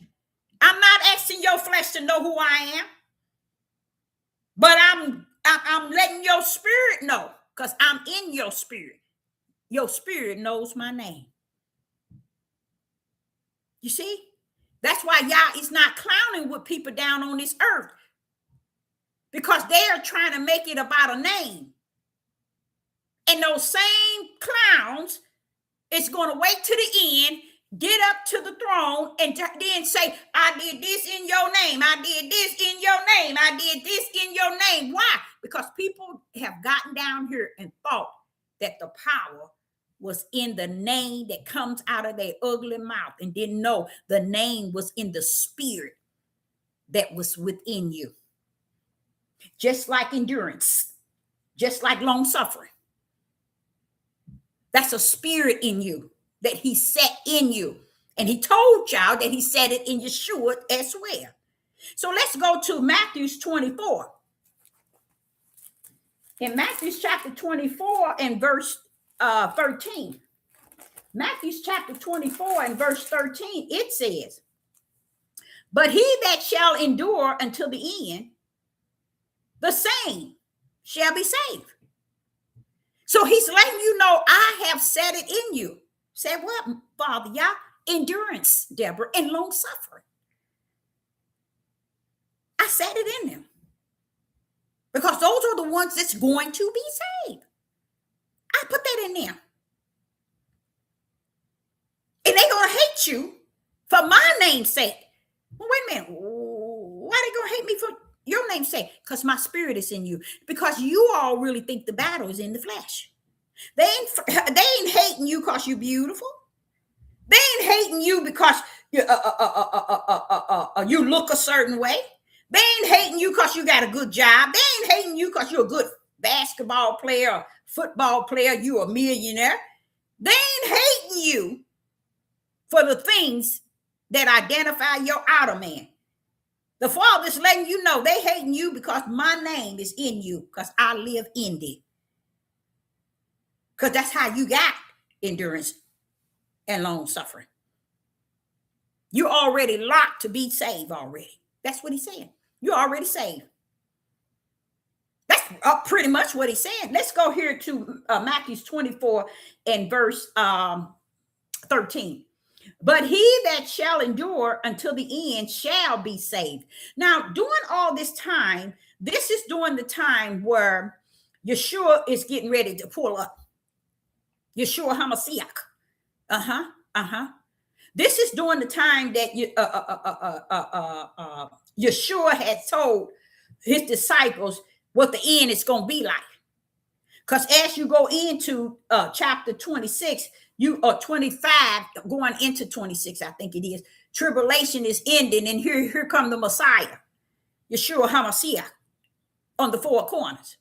I'm not asking your flesh to know who I am, but I'm letting your spirit know because I'm in your spirit. Your spirit knows my name. You see? That's why Yah is not clowning with people down on this earth, because they're trying to make it about a name. And those same clowns is going to wait to the end, get up to the throne, and then say, I did this in your name. I did this in your name. I did this in your name. Why? Because people have gotten down here and thought that the power was in the name that comes out of their ugly mouth, and didn't know the name was in the spirit that was within you. Just like endurance, just like long suffering. That's a spirit in you that he set in you. And he told y'all that he set it in Yeshua as well. So let's go to Matthew 24. In Matthew chapter 24 and verse 13. Matthew chapter 24 and verse 13, it says, but he that shall endure until the end, the same shall be saved. So he's letting you know, I have set it in you. Said what, Father Yah? Endurance, Deborah, and long suffering. I set it in them. Because those are the ones that's going to be saved. I put that in there. And they're going to hate you for my name's sake. Well, wait a minute. Why are they going to hate me for your name's sake? Because my spirit is in you. Because you all really think the battle is in the flesh. They ain't hating you because you're beautiful. They ain't hating you because you look a certain way. They ain't hating you because you got a good job. They ain't hating you because you're a good basketball player or football player. You're a millionaire. They ain't hating you for the things that identify your outer man. The Father's letting you know they hating you because my name is in you, because I live in thee. Because that's how you got endurance and long suffering. You're already locked to be saved already. That's what he's saying. You're already saved. That's pretty much what he's saying. Let's go here to Matthew 24 and verse 13. But he that shall endure until the end shall be saved. Now, during all this time, this is during the time where Yeshua is getting ready to pull up. Yeshua HaMashiach. This is during the time that Yeshua had told his disciples what the end is going to be like. Because as you go into chapter 26, you are 25, going into 26, I think it is. Tribulation is ending, and here come the Messiah, Yeshua HaMashiach, on the four corners.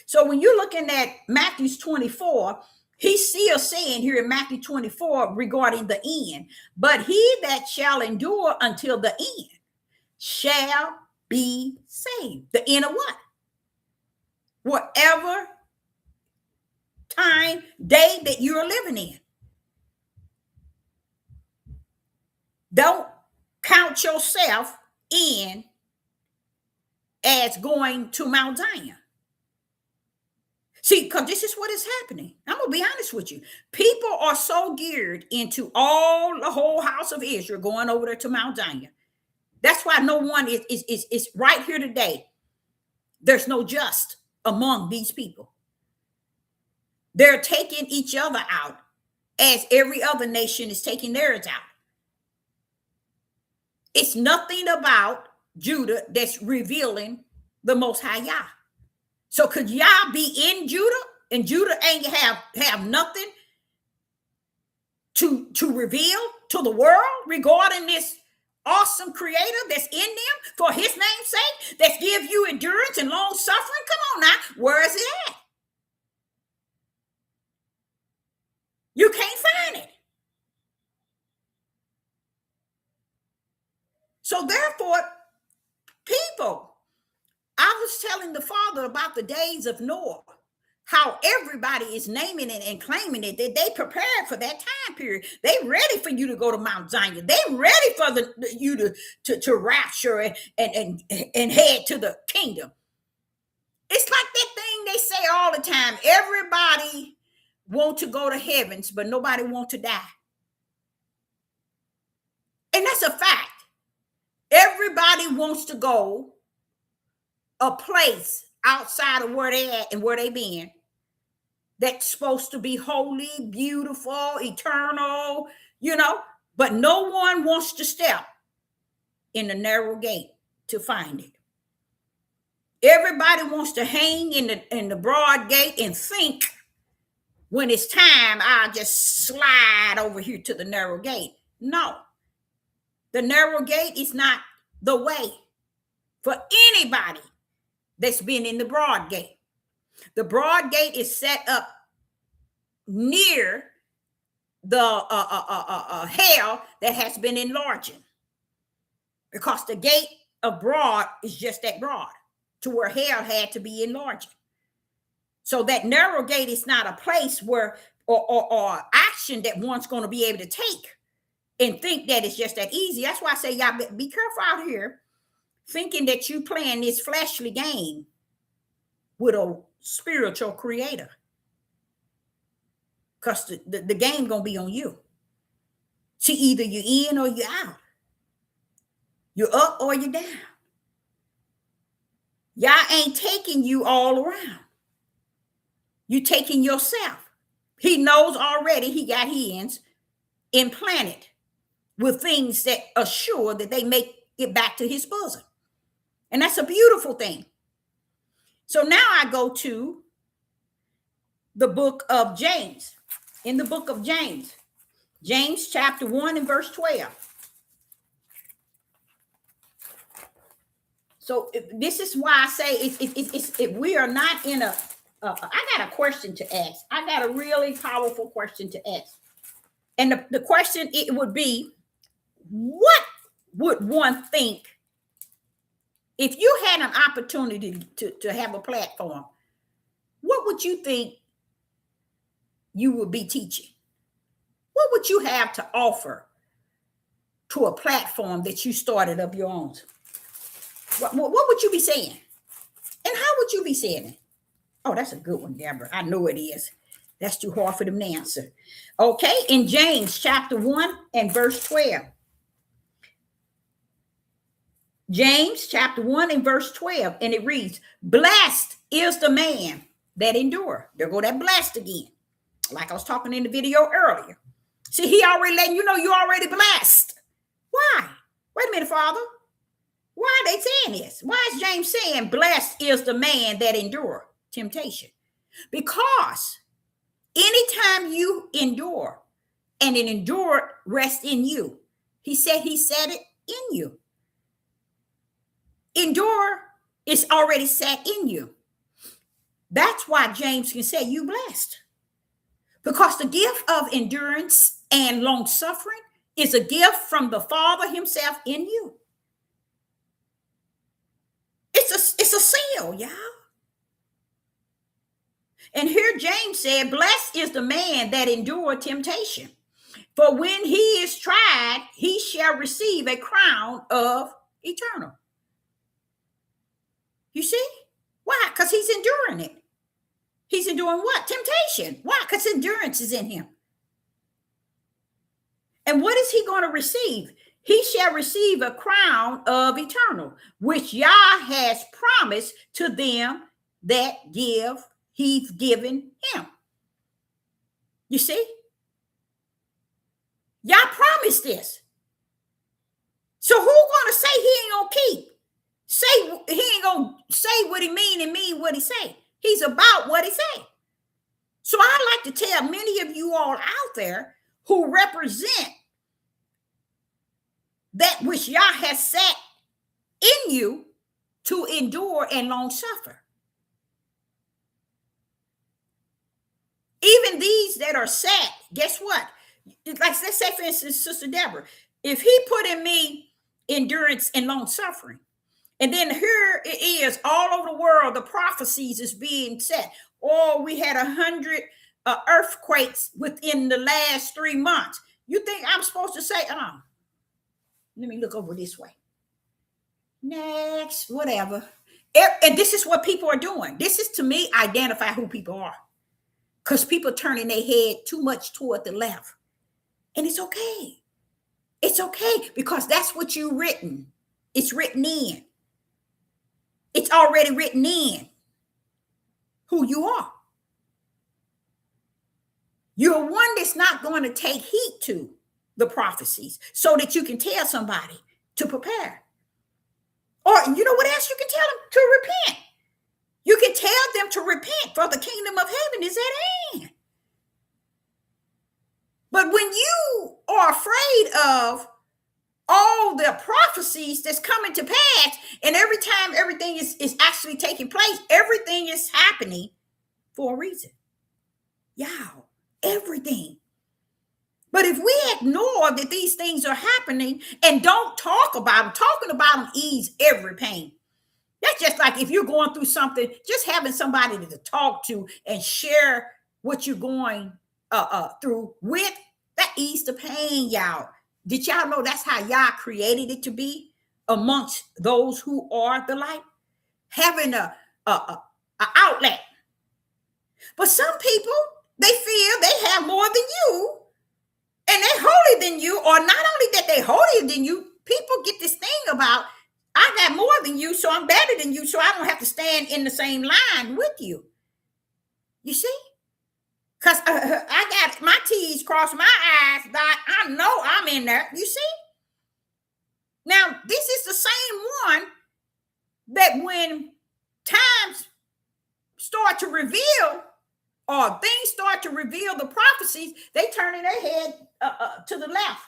So when you're looking at Matthew 24, he's still saying here in Matthew 24 regarding the end, but he that shall endure until the end shall be saved. The end of what? Whatever time, day that you're living in. Don't count yourself in as going to Mount Zion. See, because this is what is happening. I'm going to be honest honest with you. People are so geared into all the whole house of Israel going over there to Mount Zion. That's why no one is right here today. There's no just among these people. They're taking each other out as every other nation is taking theirs out. It's nothing about Judah that's revealing the Most High Yah. So could Yah be in Judah and Judah ain't have nothing to reveal to the world regarding this awesome creator that's in them for his name's sake, that give you endurance and long suffering? Come on now, where is it at? You can't find it. So therefore, people, I was telling the Father about the days of Noah, how everybody is naming it and claiming it, that they prepared for that time period. They ready for you to go to Mount Zion. They ready for you to rapture and head to the kingdom. It's like that thing they say all the time. Everybody want to go to heavens, but nobody want to die. And that's a fact. Everybody wants to go a place outside of where they at and where they been that's supposed to be holy, beautiful, eternal, but no one wants to step in the narrow gate to find it. Everybody wants to hang in the broad gate and think when it's time, I'll just slide over here to the narrow gate. No, the narrow gate is not the way for anybody that's been in the broad gate. The broad gate is set up near the hell that has been enlarging, because the gate of broad is just that broad to where hell had to be enlarging. So that narrow gate is not a place where or action that one's going to be able to take and think that it's just that easy. That's why I say, y'all be careful out here thinking that you playing this fleshly game with a spiritual creator, because the game gonna be on you. See, either you're in or you're out. You're up or you're down. Y'all ain't taking you all around. You taking yourself. He knows already he got hands implanted with things that assure that they make it back to his bosom. And that's a beautiful thing. So now I go to the book of James. In the book of James, James chapter 1 and verse 12. So this is why I say if we are not in I got a question to ask. I got a really powerful question to ask. And the question, it would be, what would one think if you had an opportunity to have a platform? What would you think you would be teaching? What would you have to offer to a platform that you started of your own? What would you be saying? And how would you be saying it? Oh, that's a good one, Deborah. I know it is. That's too hard for them to answer. Okay, in James chapter 1 and verse 12. James chapter 1 and verse 12. And it reads, blessed is the man that endure. There go that blessed again. Like I was talking in the video earlier. See, he already letting you know you're already blessed. Why? Wait a minute, Father. Why are they saying this? Why is James saying blessed is the man that endure temptation? Because anytime you endure and an endure rests in you, he said it in you. Endure is already set in you. That's why James can say you blessed. Because the gift of endurance and long suffering is a gift from the Father himself in you. It's a seal, y'all. And here James said, blessed is the man that endured temptation. For when he is tried, he shall receive a crown of eternal. You see? Why? Because he's enduring it. He's enduring what? Temptation. Why? Because endurance is in him. And what is he going to receive? He shall receive a crown of eternal, which Yah has promised to them that he's given him. You see? Yah promised this. So who gonna say he ain't gonna keep? Say he ain't gonna say what he mean and mean what he say. He's about what he say. So I like to tell many of you all out there who represent that which Yah has set in you to endure and long suffer. Even these that are set, guess what? Like, let's say, for instance, Sister Deborah, if he put in me endurance and long suffering, and then here it is all over the world, the prophecies is being set. Oh, we had 100 earthquakes within the last 3 months. You think I'm supposed to say, let me look over this way. Next, whatever. And this is what people are doing. This is, to me, identify who people are. Because people turning their head too much toward the left. And it's okay. It's okay, because that's what you've written. It's written in. It's already written in who you are. You're one that's not going to take heed to the prophecies so that you can tell somebody to prepare. Or you know what else you can tell them? To repent. You can tell them to repent, for the kingdom of heaven is at hand. But when you are afraid of all the prophecies that's coming to pass, and every time everything is actually taking place, everything is happening for a reason. Y'all, everything. But if we ignore that these things are happening and don't talk about them, talking about them ease every pain. That's just like if you're going through something, just having somebody to talk to and share what you're going through with, that ease the pain, y'all. Did y'all know that's how Yah created it to be amongst those who are the light? Having a outlet. But some people, they feel they have more than you, and they're holier than you, or not only that they're holier than you, people get this thing about, I got more than you, so I'm better than you, so I don't have to stand in the same line with you. You see? Because I got my T's crossed, my I's dot. I know I'm in there. You see? Now, this is the same one that when times start to reveal, or things start to reveal the prophecies, they turn in their head to the left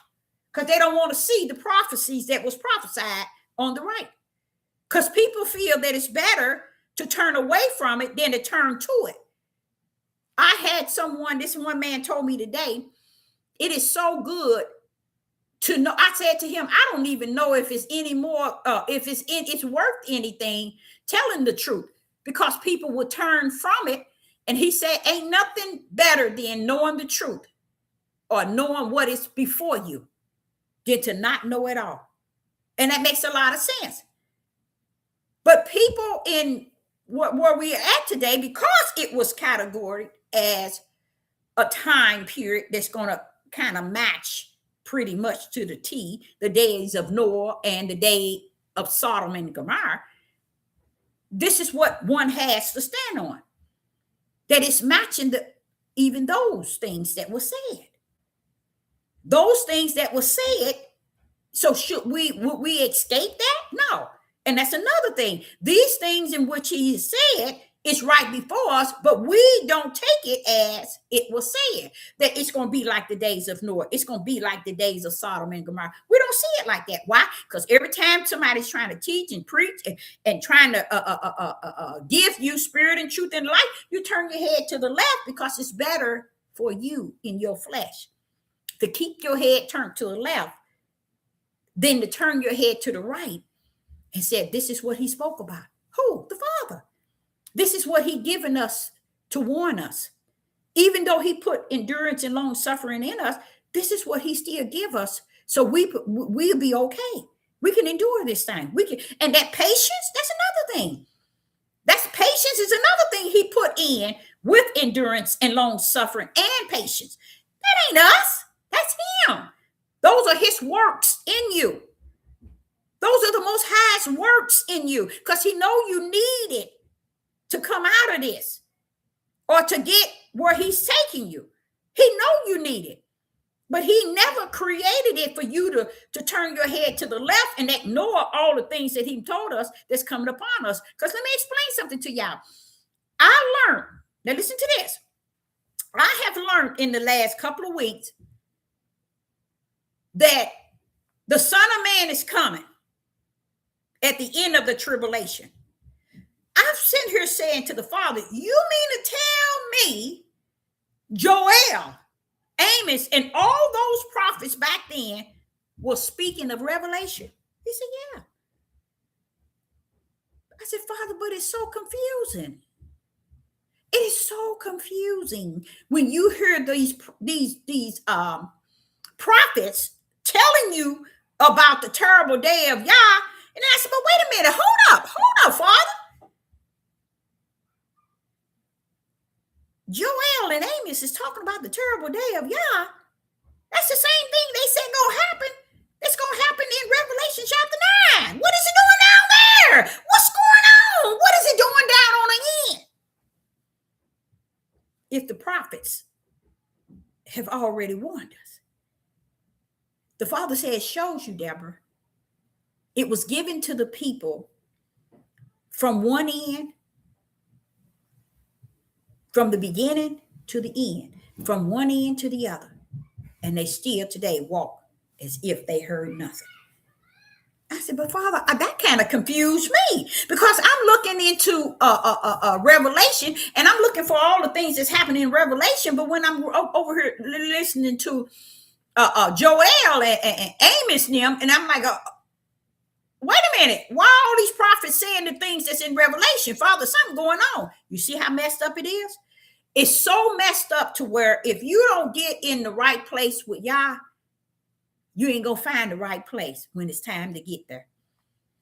because they don't want to see the prophecies that was prophesied on the right. Because people feel that it's better to turn away from it than to turn to it. I had this one man told me today, it is so good to know. I said to him, I don't even know if it's any more, if it's worth anything telling the truth, because people will turn from it. And he said, ain't nothing better than knowing the truth or knowing what is before you than to not know it all. And that makes a lot of sense. But people in where we are at today, because it was categorized as a time period that's going to kind of match pretty much to the T, the days of Noah and the day of Sodom and Gomorrah, this is what one has to stand on. That it's matching even those things that were said. Those things that were said. So would we escape that? No. And that's another thing. These things in which he said is right before us, but we don't take it as it was said, that it's going to be like the days of Noah. It's going to be like the days of Sodom and Gomorrah. We don't see it like that. Why? Because every time somebody's trying to teach and preach and trying to give you spirit and truth and life, you turn your head to the left because it's better for you in your flesh to keep your head turned to the left than to turn your head to the right and said, this is what he spoke about. Who? The Father. This is what he given us to warn us. Even though he put endurance and long suffering in us, this is what he still give us. So we'll be okay. We can endure this thing. And that patience, that's another thing. That's patience is another thing he put in with endurance and long suffering and patience. That ain't us. That's him. Those are his works in you. Those are the most highest works in you, because he know you need it to come out of this or to get where he's taking you. He know you need it, but he never created it for you to turn your head to the left and ignore all the things that he told us that's coming upon us. Because let me explain something to y'all. I learned, now listen to this. I have learned in the last couple of weeks that the Son of Man is coming at the end of the tribulation. I'm sitting here saying to the Father, you mean to tell me Joel, Amos, and all those prophets back then were speaking of Revelation? He said, yeah. I said, Father, but it's so confusing. It is so confusing when you hear these prophets telling you about the terrible day of Yah. And I said, but wait a minute, hold up, Father. Joel and Amos is talking about the terrible day of Yah. That's the same thing they said gonna happen. It's gonna happen in Revelation chapter 9. What is it doing down there? What's going on? What is it doing down on the end? If the prophets have already warned us. The Father said, it shows you, Deborah. It was given to the people from one end, from the beginning to the end, from one end to the other. And they still today walk as if they heard nothing. I said, but Father, that kind of confused me, because I'm looking into Revelation, and I'm looking for all the things that's happening in Revelation. But when I'm over here listening to Joel and Amos and them, and I'm like, wait a minute, why are all these prophets saying the things that's in Revelation? Father, something going on. You see how messed up it is? It's so messed up to where if you don't get in the right place with Yah, you ain't gonna find the right place when it's time to get there.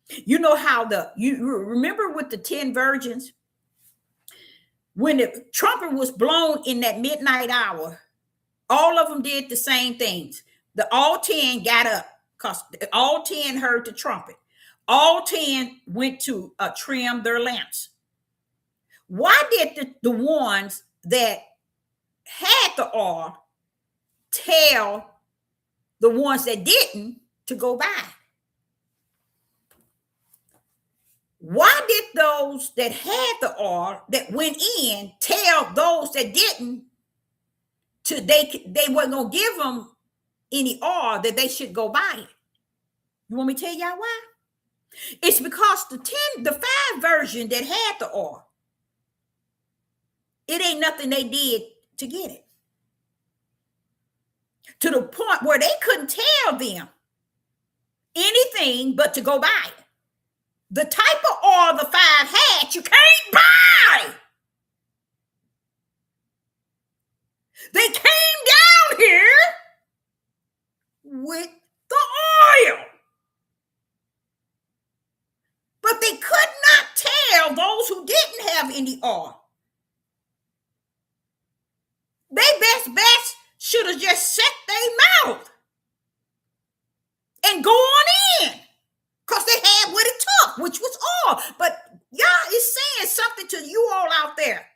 You know how you remember with the 10 virgins, when the trumpet was blown in that midnight hour, all of them did the same things. All 10 got up because all 10 heard the trumpet. All 10 went to trim their lamps. Why did the ones that had the oil tell the ones that didn't to go by? Why did those that had the oil that went in tell those that didn't to they weren't gonna give them any oil, that they should go buy it? You want me to tell y'all why? It's because the 5 version that had the oil, it ain't nothing they did to get it. To the point where they couldn't tell them anything but to go buy it. The type of oil the 5 had, you can't buy. They came down here with the oil, but they could not tell those who didn't have any oil. They best should have just set their mouth and go on in, because they had what it took, which was oil. But Yah is saying something to you all out there.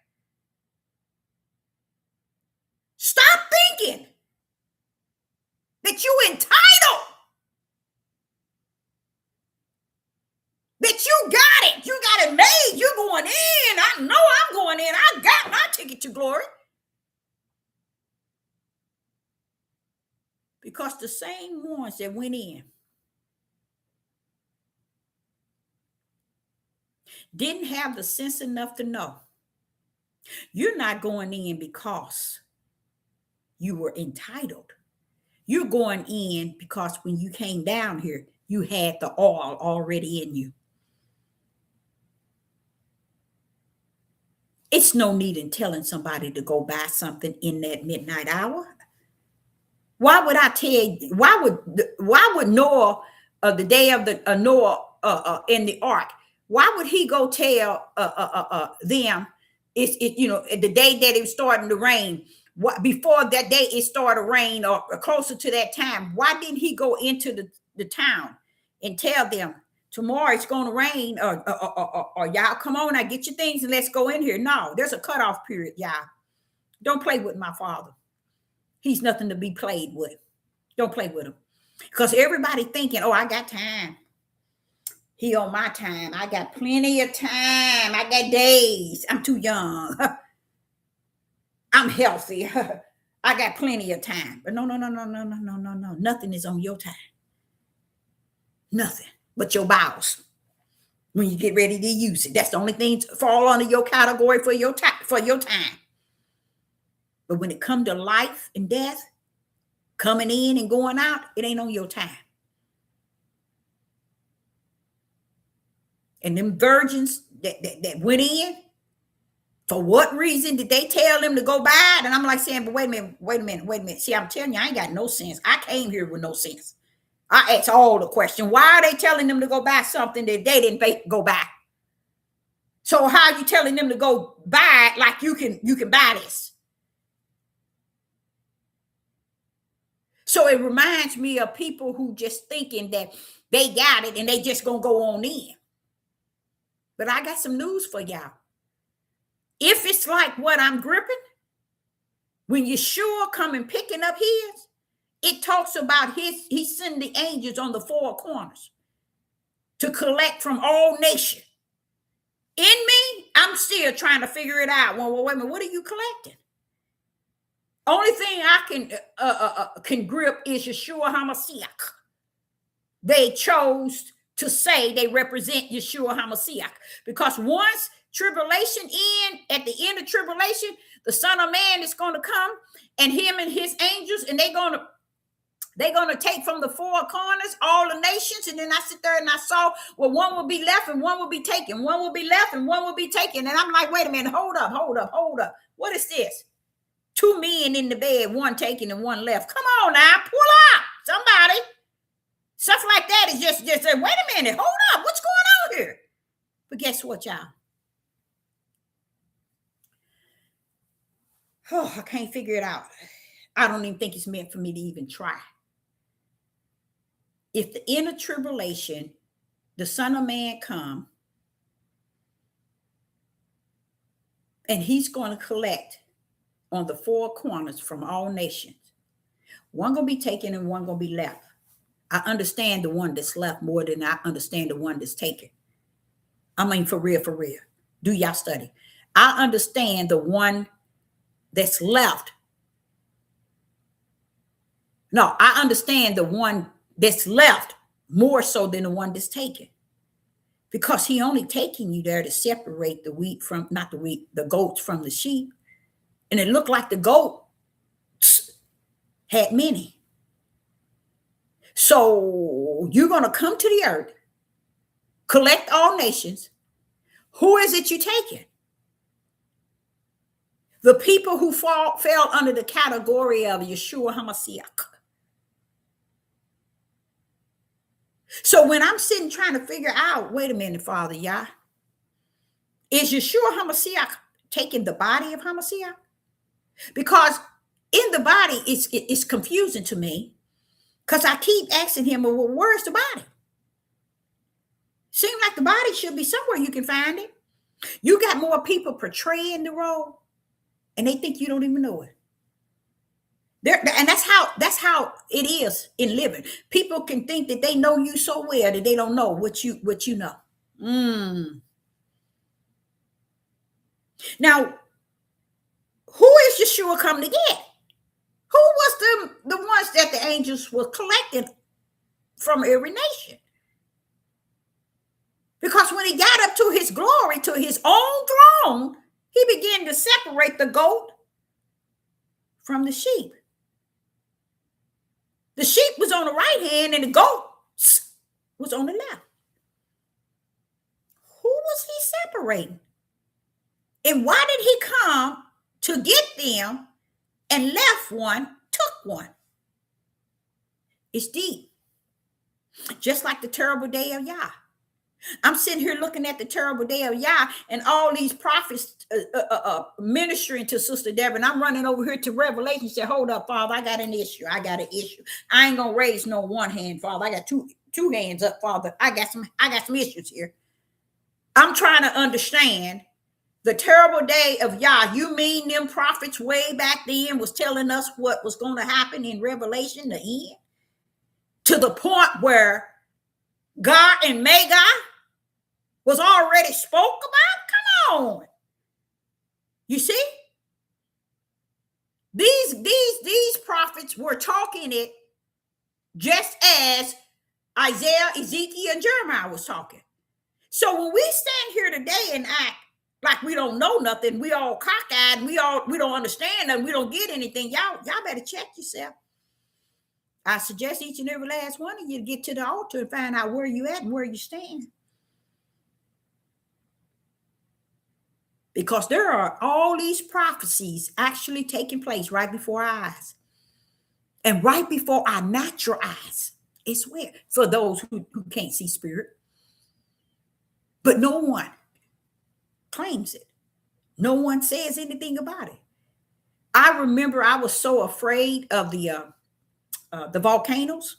Stop thinking that you entitled, that you got it. You got it made. You're going in. I know I'm going in. I got my ticket to glory. Because the same ones that went in didn't have the sense enough to know you're not going in because you were entitled. You're going in because when you came down here, you had the oil already in you. It's no need in telling somebody to go buy something in that midnight hour. Why would I tell you? Why would Noah, the day of the Noah in the ark, why would he go tell them The day that it was starting to rain. What before that day it started to rain or closer to that time? Why didn't he go into the town and tell them tomorrow it's going to rain or y'all come on, now get your things and let's go in here? No, there's a cutoff period, y'all. Don't play with my father. He's nothing to be played with. Don't play with him. Because everybody thinking, oh, I got time. He on my time. I got plenty of time. I got days. I'm too young. I'm healthy. I got plenty of time. But no. Nothing is on your time. Nothing but your bowels. When you get ready to use it, that's the only thing to fall under your category for your time. But when it comes to life and death, coming in and going out, it ain't on your time. And them virgins that went in, for what reason did they tell them to go buy it? And I'm like saying, but wait a minute. See, I'm telling you, I ain't got no sense. I came here with no sense. I asked all the question. Why are they telling them to go buy something that they didn't go buy? So how are you telling them to go buy it like you can buy this? So it reminds me of people who just thinking that they got it and they just gonna go on in. But I got some news for y'all. If it's like what I'm gripping, when Yeshua coming picking up his, it talks about he's sending the angels on the four corners to collect from all nations. In me, I'm still trying to figure it out. Well, wait a minute, what are you collecting? Only thing I can grip is Yeshua HaMashiach. They chose to say they represent Yeshua HaMashiach because once tribulation at the end of tribulation, the Son of Man is going to come and him and his angels, and they're going to take from the four corners all the nations. And then I sit there and I saw, well, one will be left and one will be taken. One will be left and one will be taken. And I'm like, wait a minute, hold up. What is this? 2 men in the bed, one taken and one left. Come on now, pull up, somebody. Stuff like that is just wait a minute, hold up, what's going on here? But guess what, y'all? Oh, I can't figure it out. I don't even think it's meant for me to even try. If the inner tribulation, the Son of Man come, and he's going to collect on the four corners from all nations. One going to be taken and one going to be left. I understand the one that's left more than I understand the one that's taken. I mean, for real. Do y'all study? I understand the one that's left. No, I understand the one that's left more so than the one that's taken. Because he only taking you there to separate the wheat from, not the wheat, the goats from the sheep. And it looked like the goat had many. So you're going to come to the earth, collect all nations. Who is it you taking? The people who fell under the category of Yeshua HaMashiach. So when I'm sitting trying to figure out, wait a minute, Father, Yah, is Yeshua HaMashiach taking the body of HaMashiach? Because in the body, it's confusing to me because I keep asking him, well, where's the body? Seems like the body should be somewhere you can find it. You got more people portraying the role and they think you don't even know it. And that's how it is in living. People can think that they know you so well that they don't know what you know. Now, who is Yeshua come to get? Who was the ones that the angels were collecting from every nation? Because when he got up to his glory, to his own throne, he began to separate the goat from the sheep. The sheep was on the right hand and the goat was on the left. Who was he separating? And why did he come to get them and left one, took one? It's deep. Just like the terrible day of Yah. I'm sitting here looking at the terrible day of Yah and all these prophets ministering to Sister Deborah. And I'm running over here to Revelation. Say, hold up, Father, I got an issue. I got an issue. I ain't gonna raise no one hand, Father. I got two hands up, Father. I got some issues here. I'm trying to understand the terrible day of Yah. You mean them prophets way back then was telling us what was going to happen in Revelation, the end? To the point where God and Magog was already spoke about? Come on. You see? These prophets were talking it just as Isaiah, Ezekiel, and Jeremiah was talking. So when we stand here today and act like we don't know nothing, we all cockeyed, we don't understand and we don't get anything, y'all better check yourself. I suggest each and every last one of you to get to the altar and find out where you at and where you stand. Because there are all these prophecies actually taking place right before our eyes. And right before our natural eyes. It's where? For those who can't see spirit. But no one claims it. No one says anything about it. I remember I was so afraid of the volcanoes.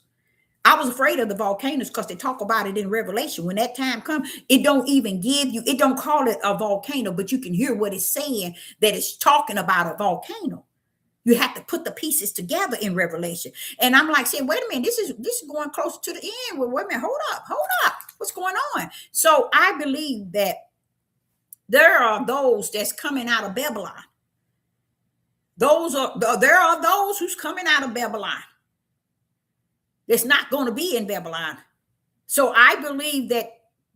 I was afraid of the volcanoes because they talk about it in Revelation. When that time comes, it don't even give you, it don't call it a volcano, but you can hear what it's saying, that it's talking about a volcano. You have to put the pieces together in Revelation. And I'm like saying, wait a minute, this is going close to the end. Well, wait a minute, hold up. What's going on? So I believe that there are those that's coming out of Babylon. There are those who's coming out of Babylon. That's not going to be in Babylon. So I believe that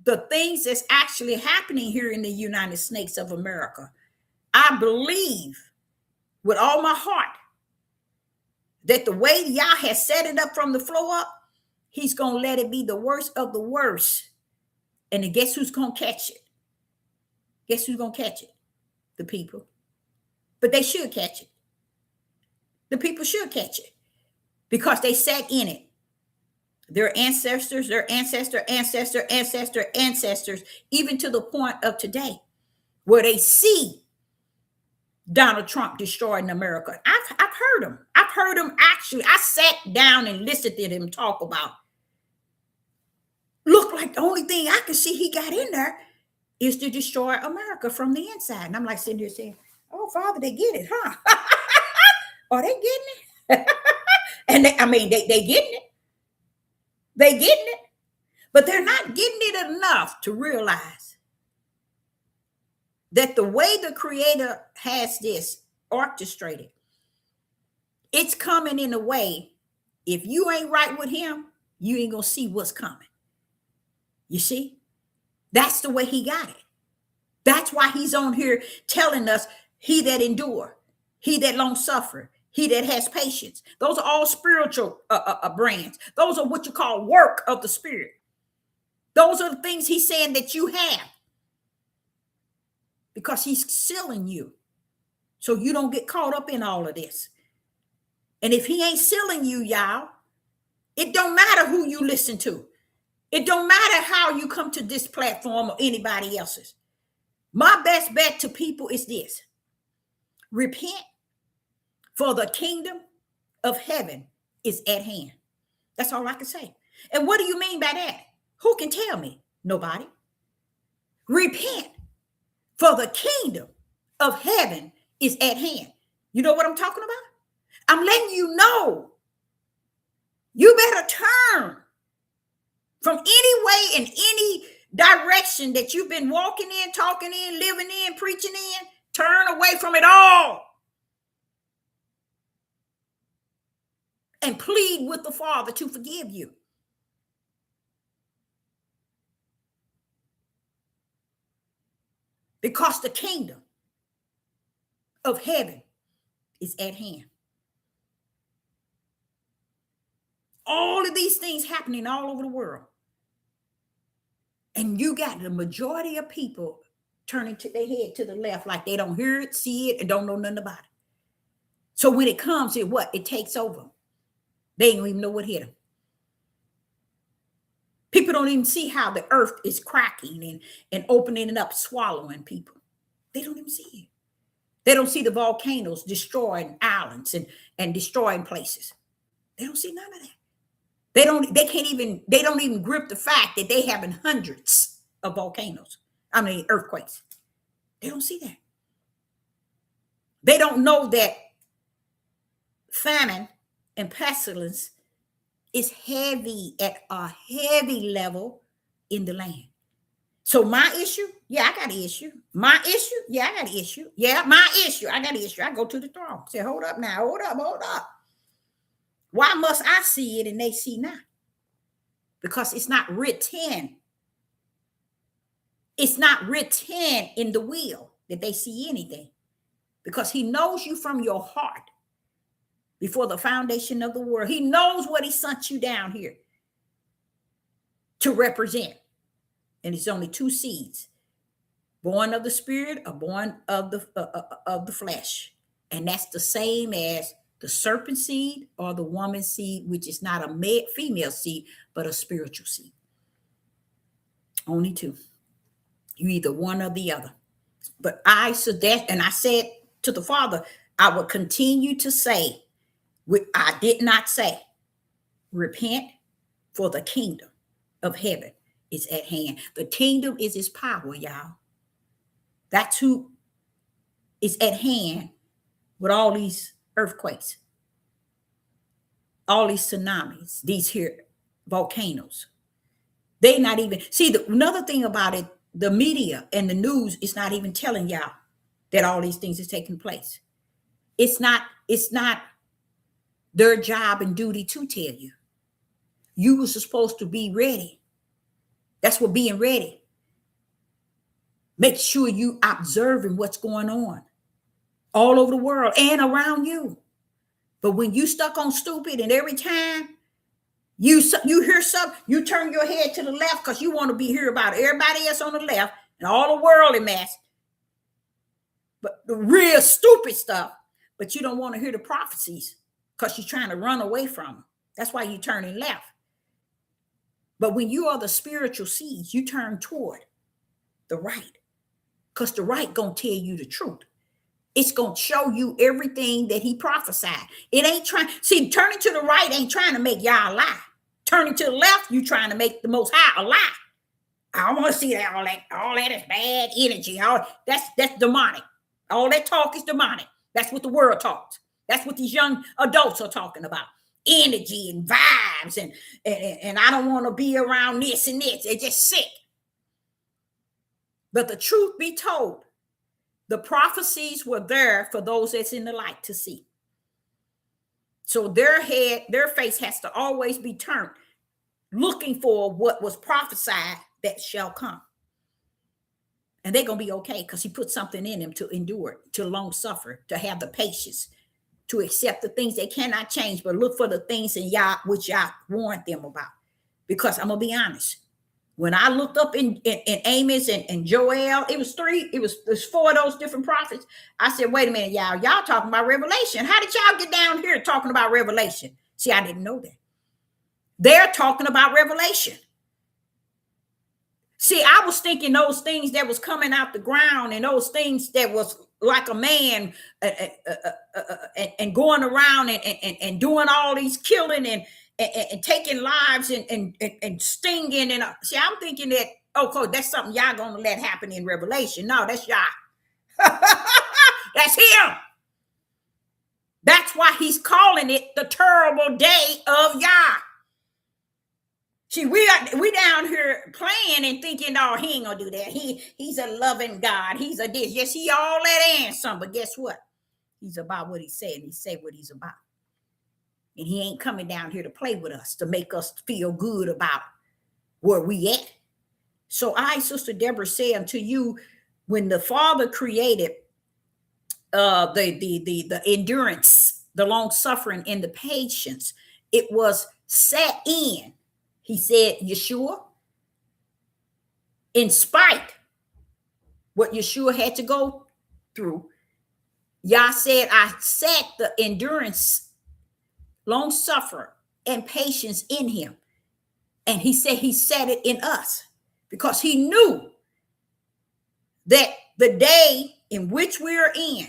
the things that's actually happening here in the United States of America, I believe with all my heart that the way Yah has set it up from the floor up, he's going to let it be the worst of the worst. And then guess who's going to catch it? Guess who's going to catch it? The people. But they should catch it. The people should catch it because they sat in it. Their ancestors, even to the point of today, where they see Donald Trump destroying America. I've heard him. I've heard him actually. I sat down and listened to him talk about. Look like the only thing I can see he got in there is to destroy America from the inside. And I'm like sitting here saying, "Oh, Father, they get it, huh? Are they getting it?" And they getting it. They getting it, but they're not getting it enough to realize that the way the Creator has this orchestrated, it's coming in a way, if you ain't right with him, you ain't gonna see what's coming. You see? That's the way he got it. That's why he's on here telling us, he that endure, he that long suffer, he that has patience. Those are all spiritual brands. Those are what you call work of the Spirit. Those are the things he's saying that you have. Because he's sealing you. So you don't get caught up in all of this. And if he ain't sealing you, y'all, it don't matter who you listen to. It don't matter how you come to this platform or anybody else's. My best bet to people is this. Repent, for the kingdom of heaven is at hand. That's all I can say. And what do you mean by that? Who can tell me? Nobody. Repent, for the kingdom of heaven is at hand. You know what I'm talking about? I'm letting you know. You better turn from any way and any direction that you've been walking in, talking in, living in, preaching in. Turn away from it all. And plead with the Father to forgive you. Because the kingdom of heaven is at hand. All of these things happening all over the world. And you got the majority of people turning to their head to the left like they don't hear it, see it, and don't know nothing about it. So when it comes, it takes over. They don't even know what hit them. People don't even see how the earth is cracking and opening it up, swallowing people. They don't even see it. They don't see the volcanoes destroying islands and destroying places. They don't see none of that. They don't even grip the fact that they having hundreds of volcanoes. I mean earthquakes. They don't see that. They don't know that famine and pestilence is heavy at a heavy level in the land. So my issue, yeah, I got an issue. My issue, yeah, I got an issue. Yeah, my issue, I got an issue. I go to the throne. Say, hold up now, hold up. Why must I see it and they see not? Because it's not written. It's not written in the will that they see anything. Because he knows you from your heart before the foundation of the world. He knows what he sent you down here to represent. And it's only two seeds, born of the spirit or born of the flesh. And that's the same as the serpent seed or the woman seed, which is not a female seed, but a spiritual seed. Only two. You either one or the other. But I suggest, and I said to the Father, I will continue to say, I did not say, repent, for the kingdom of heaven is at hand. The kingdom is his power, y'all. That's who is at hand with all these earthquakes, all these tsunamis, these here volcanoes. They not even, see, another thing about it, the media and the news is not even telling y'all that all these things is taking place. It's not their job and duty to tell you. You were supposed to be ready. That's what being ready. Make sure you observing what's going on all over the world and around you. But when you stuck on stupid and every time you hear something, you turn your head to the left because you want to be here about everybody else on the left and all the worldly mess, but the real stupid stuff, but you don't want to hear the prophecies because you're trying to run away from them. That's why you're turning left. But when you are the spiritual seeds, you turn toward the right, because the right gonna tell you the truth. It's gonna show you everything that he prophesied. It ain't trying, see, turning to the right ain't trying to make y'all lie. Turning to the left, you trying to make the Most High a lie. I don't want to see that all that is bad energy. That's demonic. All that talk is demonic. That's what the world talks. That's what these young adults are talking about. Energy and vibes and I don't want to be around this and this. They're just sick. But the truth be told, the prophecies were there for those that's in the light to see. So their face has to always be turned, looking for what was prophesied that shall come. And they're going to be okay because he put something in them to endure, to long suffer, to have the patience, to accept the things they cannot change, but look for the things in Yah which Yah warned them about. Because I'm going to be honest. When I looked up in Amos and Joel, there's four of those different prophets. I said, wait a minute, y'all talking about Revelation. How did y'all get down here talking about Revelation? See, I didn't know that. They're talking about Revelation. See, I was thinking those things that was coming out the ground and those things that was like a man and going around and doing all these killing and taking lives and stinging. And see, I'm thinking that, okay, that's something y'all gonna let happen in Revelation. No, that's y'all. That's him. That's why he's calling it the terrible day of Yah. See, we down here playing and thinking, oh, he ain't gonna do that. He's a loving God. He's a this. Yes, he all that and some, but guess what? He's about what he said, and he said what he's about. And he ain't coming down here to play with us, to make us feel good about where we at. So I, Sister Deborah, say unto you, when the Father created the endurance, the long suffering, and the patience, it was set in. He said, Yeshua, in spite what Yeshua had to go through, Yah said, I set the endurance, long suffering, and patience in him. And he said he said it in us because he knew that the day in which we're in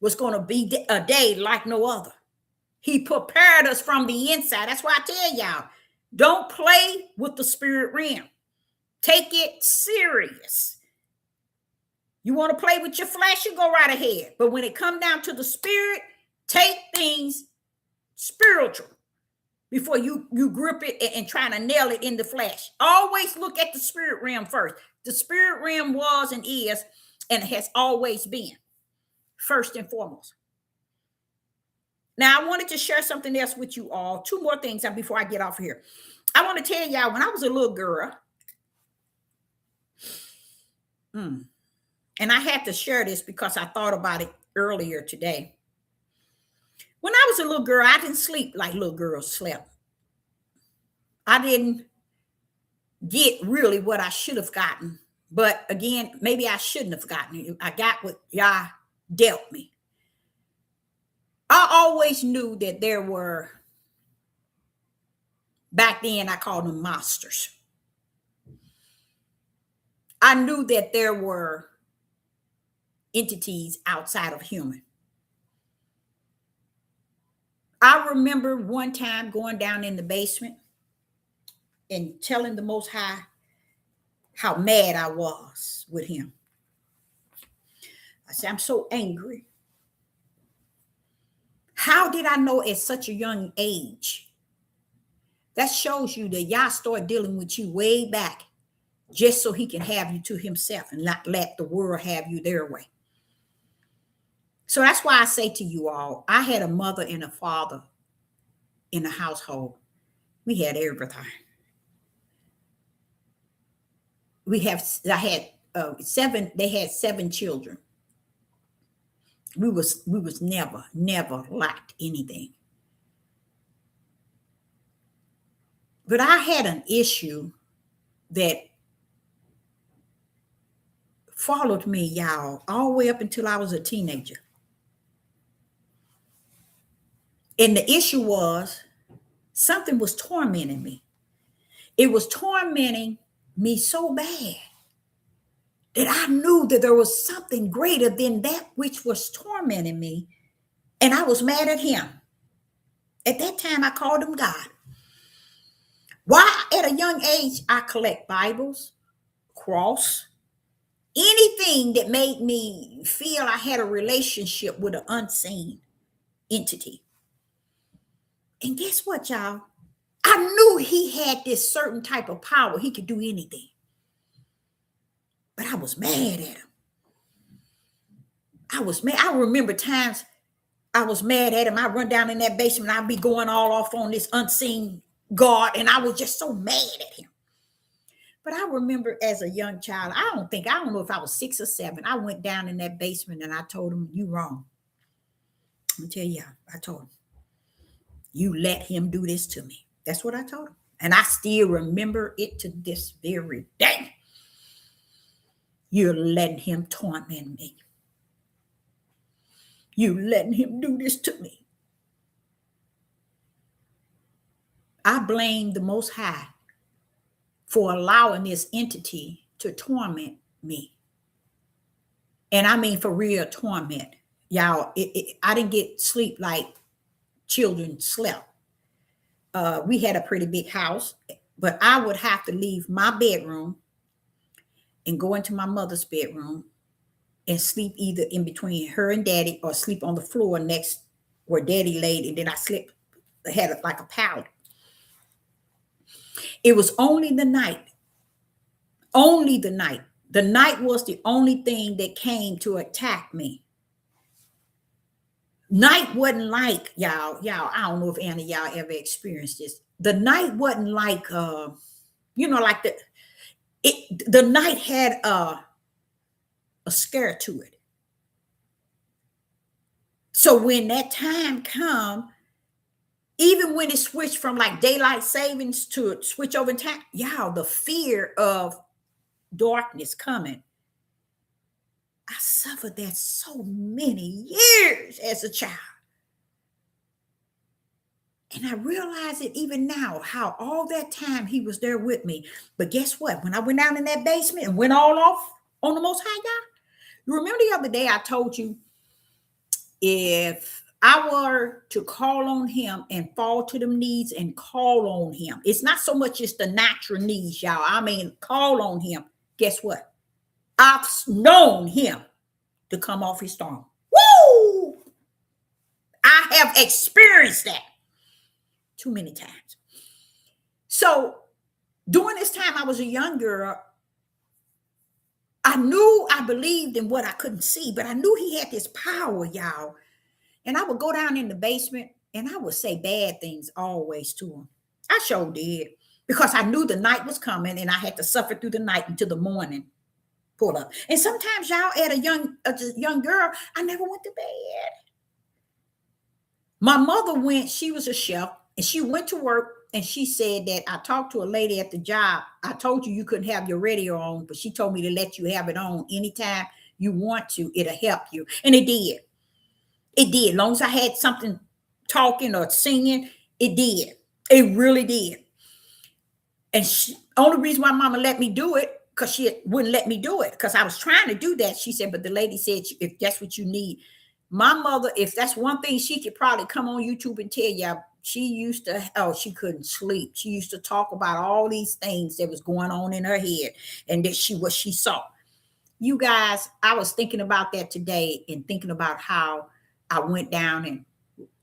was going to be a day like no other. He prepared us from the inside. That's why I tell y'all, don't play with the spirit realm. Take it serious. You want to play with your flesh, you go right ahead. But when it comes down to the spirit, take things spiritual before you grip it and try to nail it in the flesh. Always look at the spirit realm first. The spirit realm was and is and has always been first and foremost. Now, I wanted to share something else with you all. Two more things before I get off here. I want to tell y'all, when I was a little girl, and I had to share this because I thought about it earlier today. When I was a little girl, I didn't sleep like little girls slept. I didn't get really what I should have gotten. But again, maybe I shouldn't have gotten it. I got what y'all dealt me. I always knew that there were, back then I called them monsters. I knew that there were entities outside of human. I remember one time going down in the basement and telling the Most High how mad I was with him. I said, I'm so angry. How did I know at such a young age? That shows you that Yah started dealing with you way back just so he can have you to himself and not let the world have you their way. So that's why I say to you all, I had a mother and a father in the household. We had everything. They had 7 children. We was never lacked anything. But I had an issue that followed me, y'all, all the way up until I was a teenager. And the issue was something was tormenting me. It was tormenting me so bad that I knew that there was something greater than that which was tormenting me. And I was mad at him. At that time, I called him God. Why, at a young age, I collect Bibles, cross, anything that made me feel I had a relationship with an unseen entity. And guess what, y'all? I knew he had this certain type of power. He could do anything. But I was mad at him. I was mad. I remember times I was mad at him. I run down in that basement. I'd be going all off on this unseen God. And I was just so mad at him. But I remember as a young child, I don't know if I was 6 or 7. I went down in that basement and I told him, you wrong. Let me tell you, I told him, you let him do this to me. That's what I told him. And I still remember it to this very day. You're letting him torment me. You letting him do this to me. I blame the Most High for allowing this entity to torment me. And I mean for real torment. Y'all, I didn't get sleep like children slept. We had a pretty big house, but I would have to leave my bedroom and go into my mother's bedroom and sleep either in between her and daddy or sleep on the floor next where daddy laid. And then I slept, had like a pallet. It was only the night. Only the night. The night was the only thing that came to attack me. Night wasn't like, y'all, I don't know if any of y'all ever experienced this. The night wasn't like, like the night had a scare to it. So when that time come, even when it switched from like daylight savings to switch over in time, y'all, the fear of darkness coming. I suffered that so many years as a child. And I realize it even now, how all that time he was there with me. But guess what? When I went down in that basement and went all off on the Most High God, you remember the other day I told you, if I were to call on him and fall to them knees and call on him, it's not so much as the natural knees, y'all. I mean, call on him. Guess what? I've known him to come off his throne. Woo! I have experienced that too many times. So during this time, I was a young girl. I believed in what I couldn't see, but I knew he had this power, y'all. And I would go down in the basement and I would say bad things always to him. I sure did, because I knew the night was coming and I had to suffer through the night until the morning pull up. And sometimes, y'all, as a young girl, I never went to bed. My mother went, she was a chef, and she went to work, and she said that I talked to a lady at the job. I told you couldn't have your radio on, but she told me to let you have it on anytime you want to. It'll help you. And it did. It did. As long as I had something talking or singing, it did. It really did. And only reason why mama let me do it, because she wouldn't let me do it, because I was trying to do that. She said, but the lady said, if that's what you need. My mother, if that's one thing, she could probably come on YouTube and tell you, she used to, she couldn't sleep. She used to talk about all these things that was going on in her head and that what she saw. You guys, I was thinking about that today and thinking about how I went down and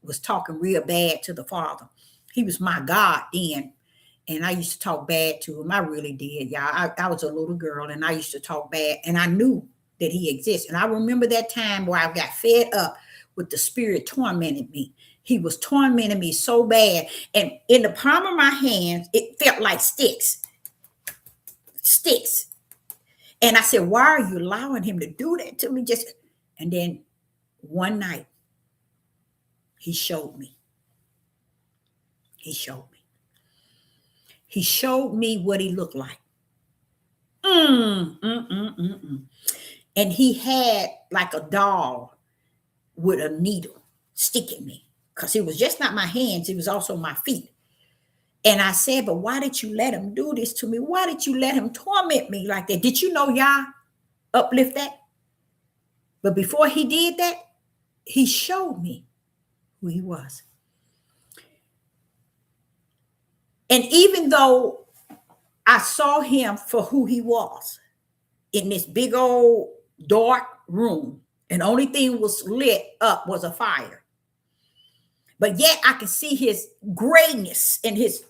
was talking real bad to the Father. He was my God then. And I used to talk bad to him. I really did, y'all. I was a little girl and I used to talk bad, and I knew that he exists. And I remember that time where I got fed up with the spirit tormenting me. He was tormenting me so bad. And in the palm of my hands, it felt like sticks. Sticks. And I said, why are you allowing him to do that to me? And then one night, he showed me. He showed me. He showed me what he looked like. And he had like a doll with a needle sticking me, because it was just not my hands, it was also my feet. And I said, but why did you let him do this to me? Why did you let him torment me like that? Did you know Yah uplift that? But before he did that, he showed me who he was. And even though I saw him for who he was in this big old dark room, and only thing was lit up was a fire, but yet I can see his grayness and his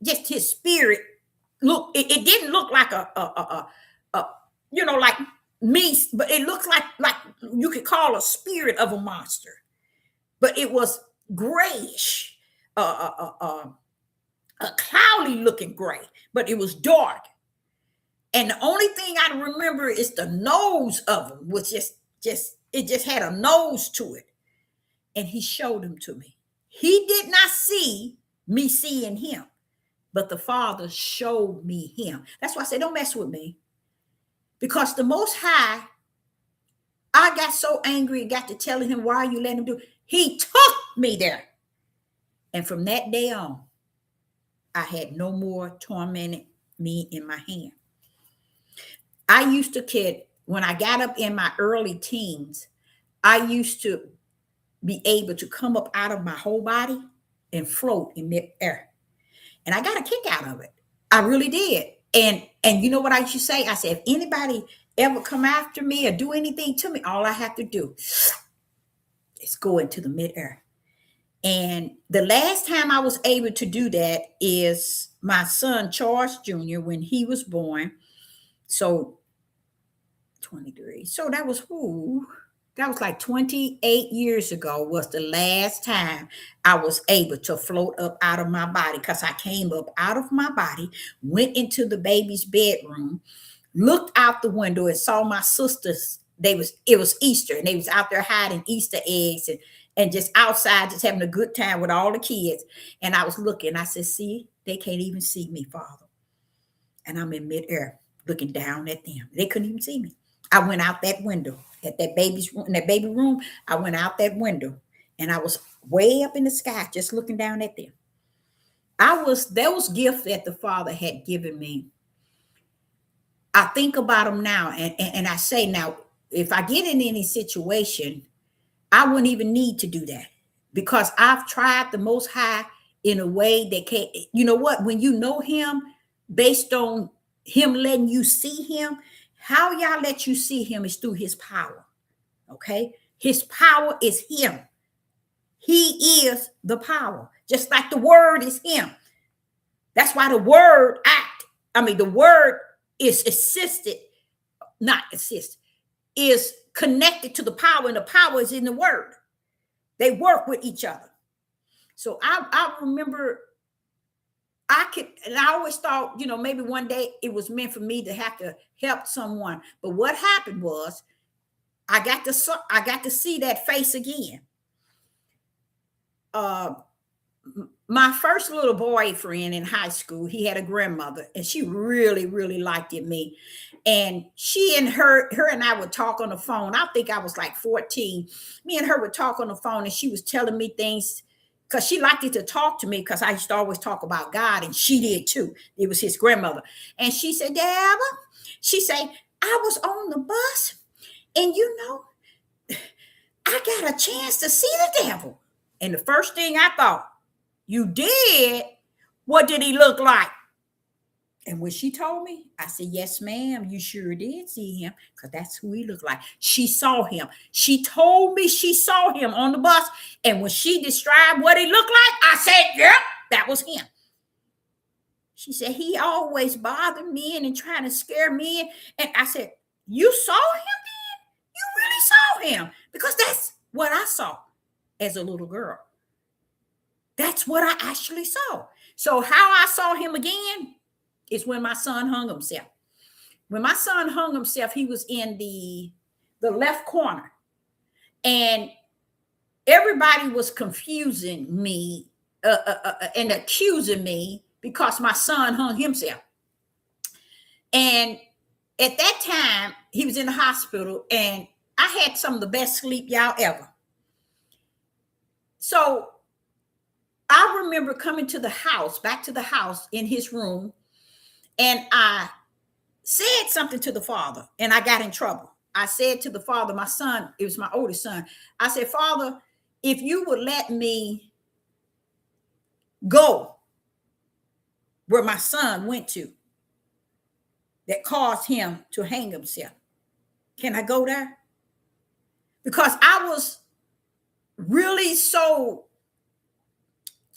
just his spirit. Look, it didn't look like a like me, but it looked like you could call a spirit of a monster, but it was grayish, a cloudy looking gray, but it was dark. And the only thing I remember is the nose of him was just had a nose to it. And he showed him to me. He did not see me seeing him, but the Father showed me him. That's why I say, don't mess with me. Because the Most High, I got so angry and got to telling him, why are you letting him do it? He took me there. And from that day on, I had no more tormenting me in my hand. I used to kid, when I got up in my early teens, I used to be able to come up out of my whole body and float in mid-air. And I got a kick out of it. I really did. And you know what I used to say? I said, if anybody ever come after me or do anything to me, all I have to do is go into the mid-air. And the last time I was able to do that is my son, Charles Jr., when he was born. So 23. So that was like 28 years ago was the last time I was able to float up out of my body, because I came up out of my body, went into the baby's bedroom, looked out the window and saw my sisters. It was Easter and they was out there hiding Easter eggs and just outside, just having a good time with all the kids. And I was looking, I said, see, they can't even see me, Father. And I'm in midair looking down at them. They couldn't even see me. I went out that window at that baby room. I went out that window and I was way up in the sky just looking down at them. Those gifts that the Father had given me. I think about them now, and I say now, if I get in any situation, I wouldn't even need to do that because I've tried the Most High in a way that can. You know what? When you know Him, based on Him letting you see Him, how y'all let you see Him is through His power. Okay, His power is Him. He is the power, just like the Word is Him. That's why the Word the Word is assisted, not assist, is connected to the power, and the power is in the Word. They work with each other. So I remember and I always thought, maybe one day it was meant for me to have to help someone. But what happened was I got to see that face again. My first little boyfriend in high school, he had a grandmother, and she really, really liked me. And her and I would talk on the phone. I think I was like 14. Me and her would talk on the phone, and she was telling me things because she liked it to talk to me because I used to always talk about God, and she did too. It was his grandmother. And she said, Deborah, she said, I was on the bus, and I got a chance to see the devil. And the first thing I thought, you did? What did he look like? And when she told me, I said, yes, ma'am, you sure did see him, because that's who he looked like. She saw him. She told me she saw him on the bus. And when she described what he looked like, I said, yep, that was him. She said, he always bothered me and trying to scare me. And I said, you saw him then? You really saw him? Because that's what I saw as a little girl. That's what I actually saw. So how I saw him again is when my son hung himself. When my son hung himself, he was in the left corner. And everybody was confusing me and accusing me because my son hung himself. And at that time, he was in the hospital, and I had some of the best sleep y'all ever. So I remember coming back to the house in his room, and I said something to the Father, and I got in trouble. I said to the Father, my son, it was my oldest son, I said, Father, if you would let me go where my son went to that caused him to hang himself, can I go there? Because I was really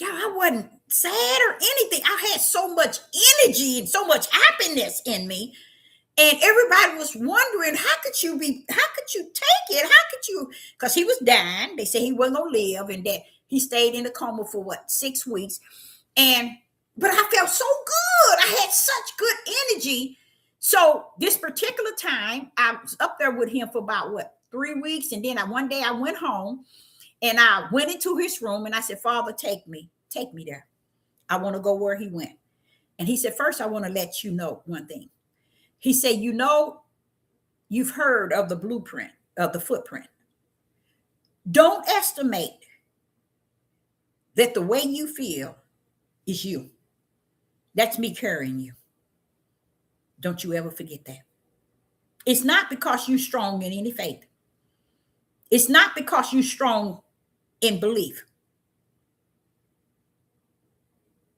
I wasn't sad or anything. I had so much energy and so much happiness in me. And everybody was wondering, how could you take it? How could you? Because he was dying. They said he wasn't going to live, and that he stayed in a coma for 6 weeks. But I felt so good. I had such good energy. So this particular time, I was up there with him for about 3 weeks. And then one day I went home, and I went into his room, and I said, Father, take me there. I want to go where he went. And he said, first, I want to let you know one thing. He said, you've heard of the blueprint, of the footprint. Don't estimate that the way you feel is you. That's me carrying you. Don't you ever forget that. It's not because you're strong in any faith. It's not because you're strong in belief.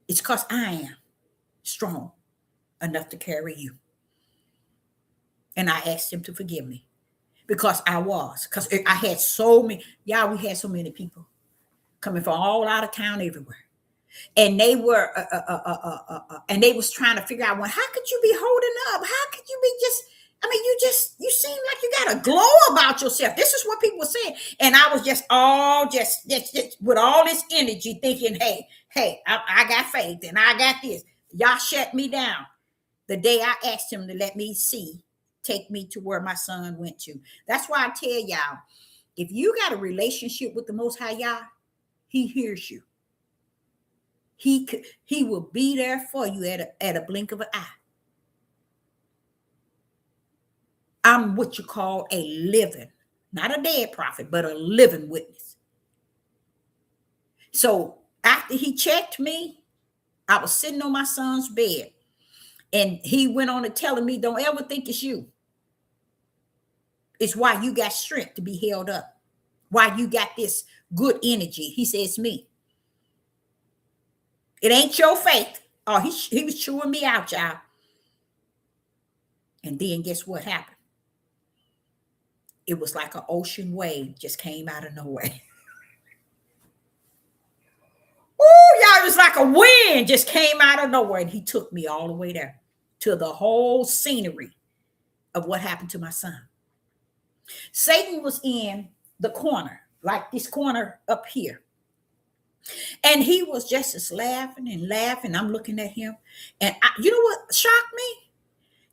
It's because I am strong enough to carry you. And I asked him to forgive me because I had so many people coming from all out of town, everywhere. And they were, and they was trying to figure out, well, how could you be holding up? How could you be you seem like you got a glow about yourself. This is what people were saying. And I was just with all this energy thinking, hey, I got faith and I got this. Y'all shut me down. The day I asked him to let me take me to where my son went to. That's why I tell y'all, if you got a relationship with the Most High Yah, he hears you. He will be there for you at a blink of an eye. I'm what you call a living, not a dead prophet, but a living witness. So after he checked me, I was sitting on my son's bed, and he went on to telling me, don't ever think it's you. It's why you got strength to be held up. Why you got this good energy. He said, it's me. It ain't your faith. Oh, he was chewing me out, y'all. And then guess what happened? It was like an ocean wave just came out of nowhere. Oh, y'all, it was like a wind just came out of nowhere. And he took me all the way there to the whole scenery of what happened to my son. Satan was in the corner, like this corner up here. And he was just laughing and laughing. I'm looking at him. And you know what shocked me?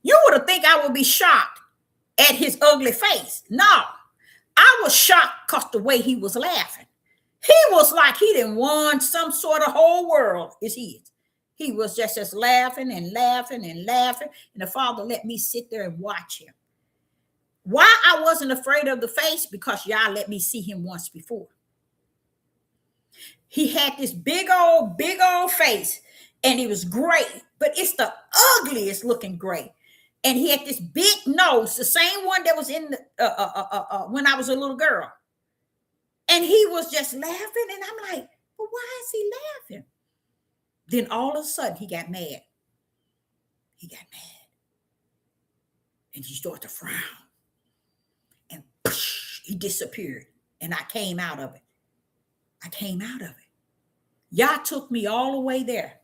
You would have think I would be shocked at his ugly face. No, I was shocked because the way he was laughing. He was like he didn't want some sort of whole world is his. He was just laughing and laughing and laughing. And the Father let me sit there and watch him. Why I wasn't afraid of the face? Because y'all let me see him once before. He had this big old face, and he was gray, but it's the ugliest looking gray. And he had this big nose, the same one that was in the, when I was a little girl. And he was just laughing, and I'm like, well, why is he laughing? Then all of a sudden, he got mad. He got mad. And he started to frown. And he disappeared. And I came out of it. I came out of it. Yah took me all the way there.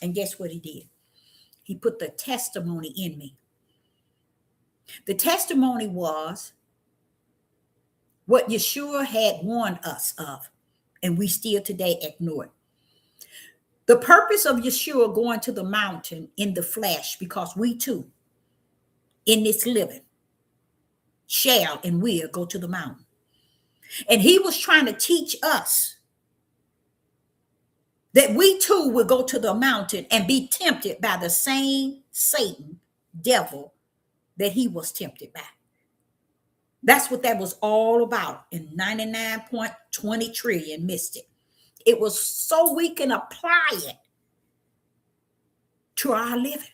And guess what he did? He put the testimony in me. The testimony was what Yeshua had warned us of, and we still today ignore it. The purpose of Yeshua going to the mountain in the flesh, because we too, in this living, shall and will go to the mountain. And he was trying to teach us that we too will go to the mountain and be tempted by the same Satan, devil, that he was tempted by. That's what that was all about. And 99.20 trillion missed it. It was so we can apply it to our living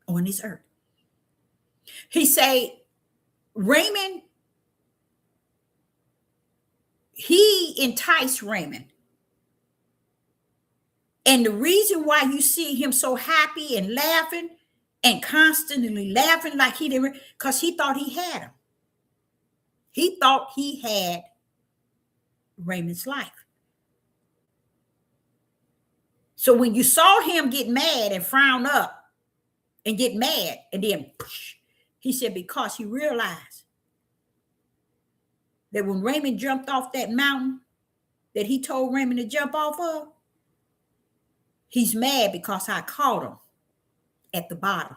on this earth. He said, Raymond, he enticed Raymond. And the reason why you see him so happy and laughing and constantly laughing like he didn't, because he thought he had him. He thought he had Raymond's life. So when you saw him get mad and frown up and get mad, and then he said, because he realized that when Raymond jumped off that mountain that he told Raymond to jump off of, he's mad because I caught him at the bottom.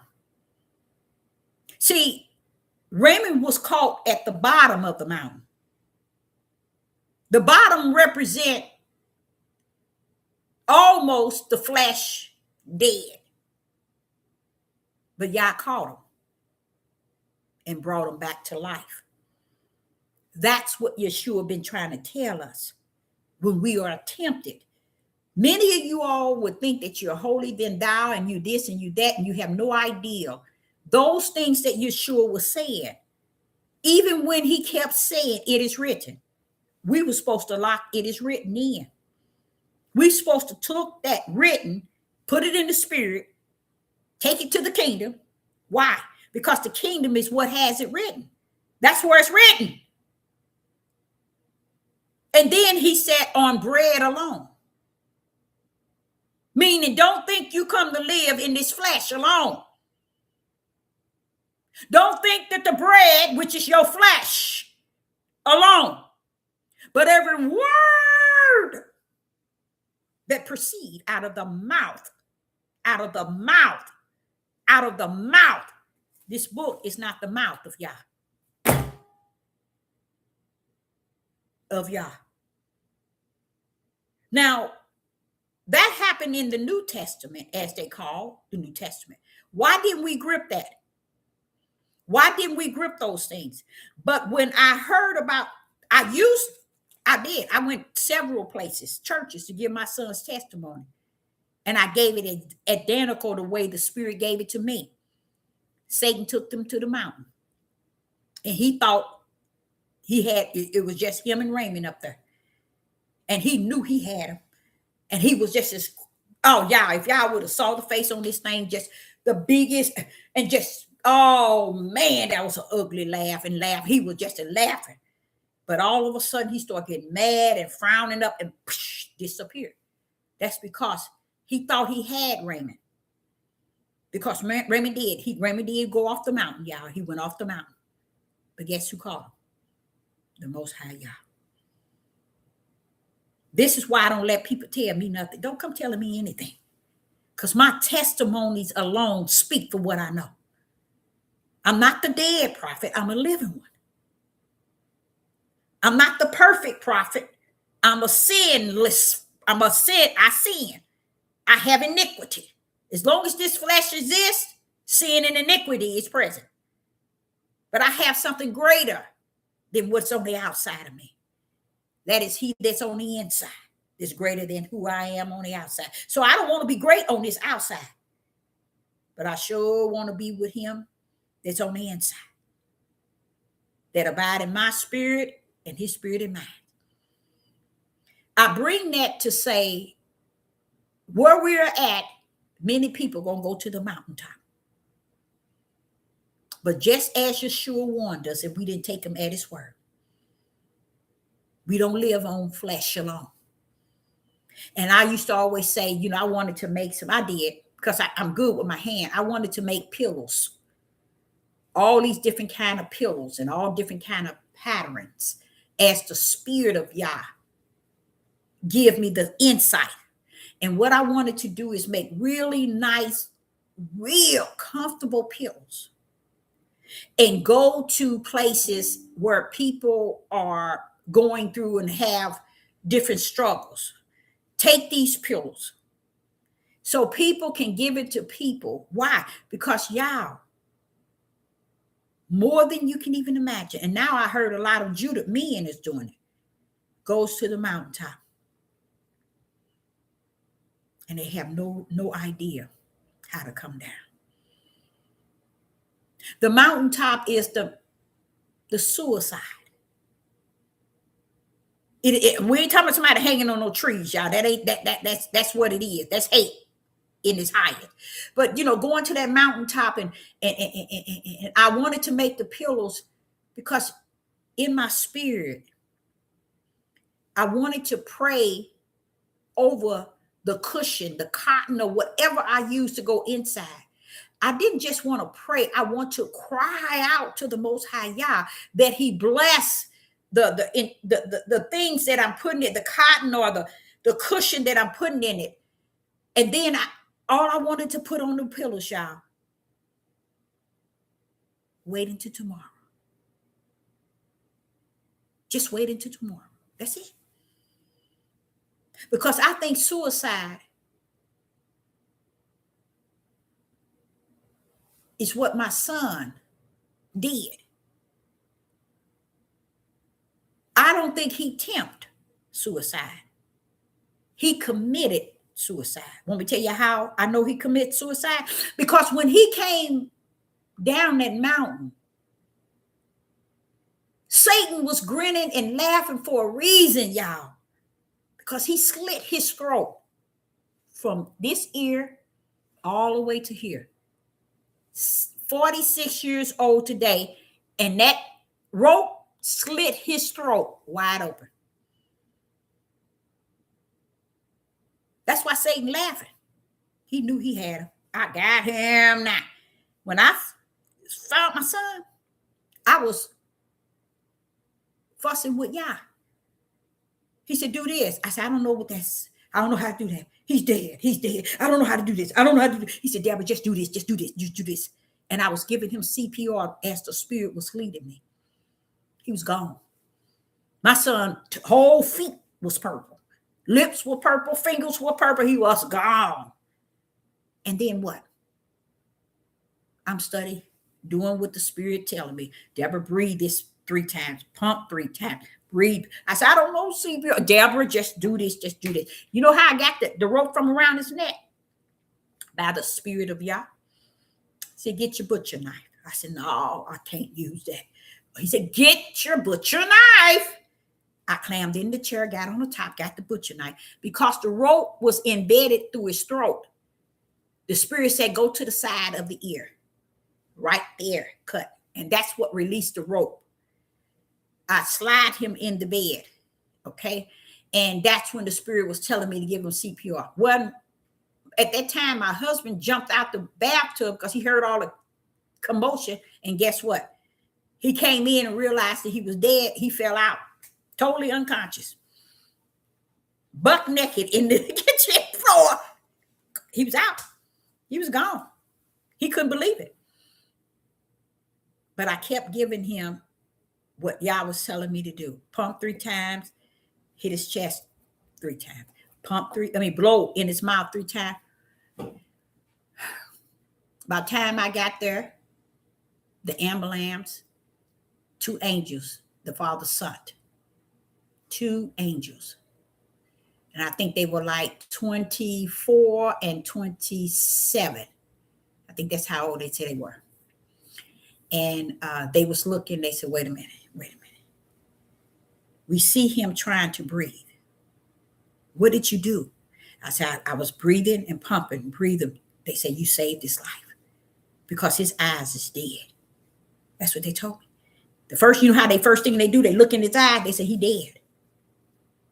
See, Raymond was caught at the bottom of the mountain. The bottom represent almost the flesh dead. But Yah caught him and brought him back to life. That's what Yeshua been trying to tell us when we are tempted. Many of you all would think that you're holy than thou, and you this and you that, and you have no idea. Those things that Yeshua was saying, even when he kept saying, it is written, we were supposed to lock it is written in. We're supposed to took that written, put it in the spirit, take it to the kingdom. Why? Because the kingdom is what has it written. That's where it's written. And then he said, on bread alone. Meaning, don't think you come to live in this flesh alone. Don't think that the bread, which is your flesh, alone, but every word that proceed out of the mouth, out of the mouth, out of the mouth. This book is not the mouth of Yah. Of Yah. Now, that happened in the New Testament, as they call the New Testament. Why didn't we grip that? Why didn't we grip those things? But when I heard about, I I did. I went several places, churches, to give my son's testimony. And I gave it identical the way the Spirit gave it to me. Satan took them to the mountain. And he thought it was just him and Raymond up there. And he knew he had him. And he was just as, oh, y'all, if y'all would have saw the face on this thing, just the biggest, and just, oh, man, that was an ugly laugh. He was just laughing. But all of a sudden, he started getting mad and frowning up and disappeared. That's because he thought he had Raymond. Because Raymond did go off the mountain, y'all. He went off the mountain. But guess who called him? The Most High Yah. This is why I don't let people tell me nothing. Don't come telling me anything. Because my testimonies alone speak for what I know. I'm not the dead prophet. I'm a living one. I'm not the perfect prophet. I'm a sinless. I sin. I have iniquity. As long as this flesh exists, sin and iniquity is present. But I have something greater than what's on the outside of me. That is he that's on the inside is greater than who I am on the outside. So I don't want to be great on this outside. But I sure want to be with him that's on the inside. That abide in my spirit and his spirit in mine. I bring that to say where we're at, many people are going to go to the mountaintop. But just as Yeshua warned us, if we didn't take him at his word, we don't live on flesh alone. And I used to always say, I wanted to make I did, because I'm good with my hand. I wanted to make pillows. All these different kind of pillows and all different kind of patterns as the Spirit of Yah give me the insight. And what I wanted to do is make really nice, real comfortable pillows and go to places where people are going through and have different struggles. Take these pillows so people can give it to people. Why? Because y'all, more than you can even imagine. And now I heard a lot of Judah men is doing it. Goes to the mountaintop. And they have no idea how to come down. The mountaintop is the suicide. We ain't talking about somebody hanging on no trees, y'all. That's what it is. That's hate in its highest. But going to that mountaintop and I wanted to make the pillows because in my spirit, I wanted to pray over the cushion, the cotton, or whatever I use to go inside. I didn't just want to pray. I want to cry out to the Most High Yah that he bless the things that I'm putting in, the cotton or the cushion that I'm putting in it. And then all I wanted to put on the pillows, y'all, wait until tomorrow. Just wait until tomorrow. That's it. Because I think suicide is what my son did. I don't think he attempted suicide. He committed suicide. Want me to tell you how I know he committed suicide? Because when he came down that mountain, Satan was grinning and laughing for a reason, y'all. Because he slit his throat from this ear all the way to here. 46 years old today, and that rope slit his throat wide open. That's why Satan laughing. He knew he had him. I got him now. When I found my son, I was fussing with Yah. He said, do this. I said, I don't know what that's. I don't know how to do that. He's dead. He's dead. I don't know how to do this. I don't know how to do this. He said, Deborah, just do this. Just do this. Just do this. And I was giving him CPR as the Spirit was leading me. He was gone. My son, whole feet was purple. Lips were purple. Fingers were purple. He was gone. And then what? I'm studying, doing what the Spirit telling me. Deborah, breathe this 3 times. Pump 3 times. breathe. I said, I don't know, CPR. Deborah, just do this, just do this. You know how I got the rope from around his neck? By the Spirit of Yah. He said, get your butcher knife. I said, no, I can't use that. He said, get your butcher knife. I clammed in the chair, got on the top, got the butcher knife. Because the rope was embedded through his throat, the Spirit said, go to the side of the ear. Right there, cut. And that's what released the rope. I slide him in the bed, okay? And that's when the Spirit was telling me to give him CPR. Well, at that time, my husband jumped out the bathtub because he heard all the commotion. And guess what? He came in and realized that he was dead. He fell out, totally unconscious, buck naked in the kitchen floor. He was out. He was gone. He couldn't believe it. But I kept giving him what Yah was telling me to do. Pump 3 times, hit his chest 3 times. Blow in his mouth 3 times. By the time I got there, the ambulance, 2 angels, the Father sent. 2 angels. And I think they were like 24 and 27. I think that's how old they said they were. And they was looking, they said, wait a minute. We see him trying to breathe. What did you do? I said, I was breathing and pumping, breathing. They said, you saved his life because his eyes is dead. That's what they told me. The first, you know how they first thing they do, they look in his eyes, they say he dead.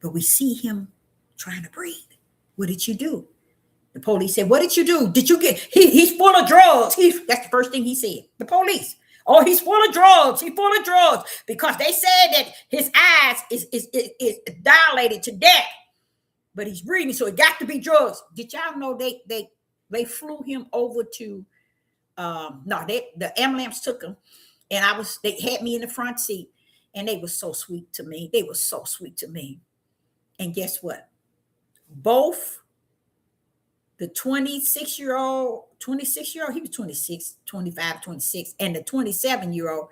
But we see him trying to breathe. What did you do? The police said, what did you do? Did you get, he's full of drugs. That's the first thing he said. The police. Oh, he's full of drugs. He's full of drugs. Because they said that his eyes is dilated to death. But he's breathing, so it got to be drugs. Did y'all know they flew him over to, the ambulance took him. And they had me in the front seat. And they were so sweet to me. They were so sweet to me. And guess what? Both the 26-year-old, he was 26, 25, 26, and the 27-year-old,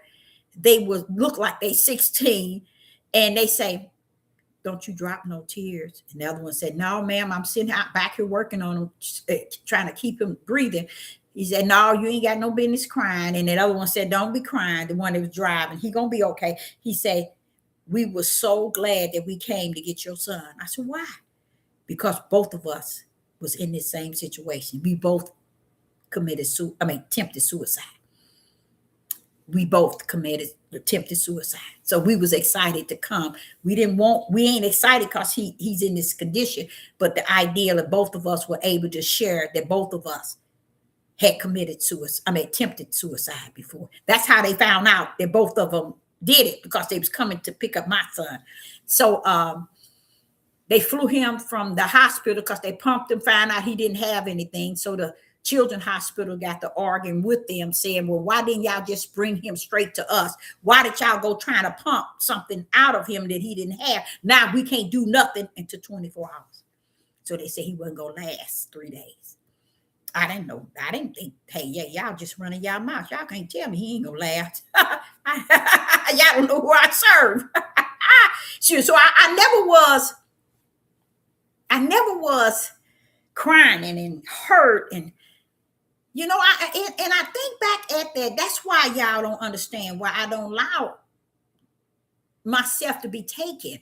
they would look like they 16. And they say, don't you drop no tears. And the other one said, no, ma'am, I'm sitting out back here working on him, trying to keep him breathing. He said, no, you ain't got no business crying. And that other one said, don't be crying. The one that was driving, he gonna be okay. He said, we were so glad that we came to get your son. I said, why? Because both of us was in this same situation. We both attempted suicide. We both attempted suicide. So we was excited to come. We ain't excited because he's in this condition, but the idea that both of us were able to share that both of us had attempted suicide before. That's how they found out that both of them did it, because they was coming to pick up my son. So they flew him from the hospital because they pumped him, found out he didn't have anything. So the children's hospital got to arguing with them, saying, well, why didn't y'all just bring him straight to us? Why did y'all go trying to pump something out of him that he didn't have? Now we can't do nothing until 24 hours. So they said he wasn't going to last 3 days. I didn't know. I didn't think, hey, yeah, y'all just running y'all mouth. Y'all can't tell me he ain't going to last. Y'all don't know who I serve. So I never was crying and hurt. And, you know, I think back at that. That's why y'all don't understand why I don't allow myself to be taken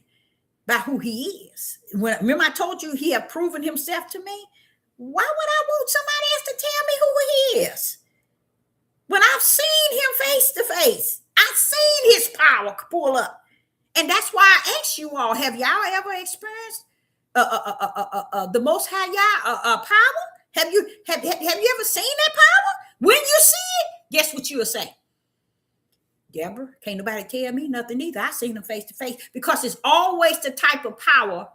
by who he is. Remember I told you he had proven himself to me? Why would I want somebody else to tell me who he is? When I've seen him face to face, I've seen his power pull up. And that's why I ask you all, have y'all ever experienced the Most High Yah power? Have you ever seen that power? When you see it, guess what you will say? Deborah, can't nobody tell me nothing either. I seen him face to face, because it's always the type of power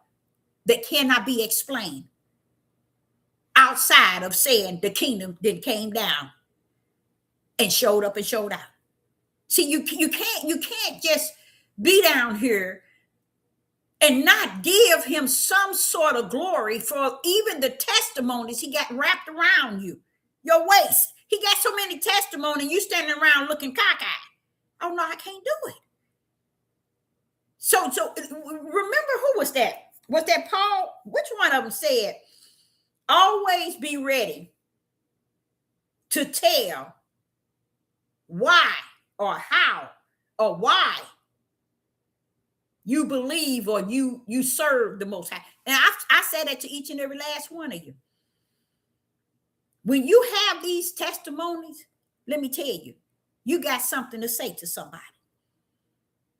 that cannot be explained outside of saying the kingdom then came down and showed up and showed out. See, you can't just be down here and not give him some sort of glory for even the testimonies he got wrapped around your waist. He got so many testimonies, you standing around looking cockeyed. Oh no, I can't do it. So remember, who was that? Was that Paul? Which one of them said, always be ready to tell why or how or why you believe or you serve the Most High. And I say that to each and every last one of you. When you have these testimonies, let me tell you, you got something to say to somebody.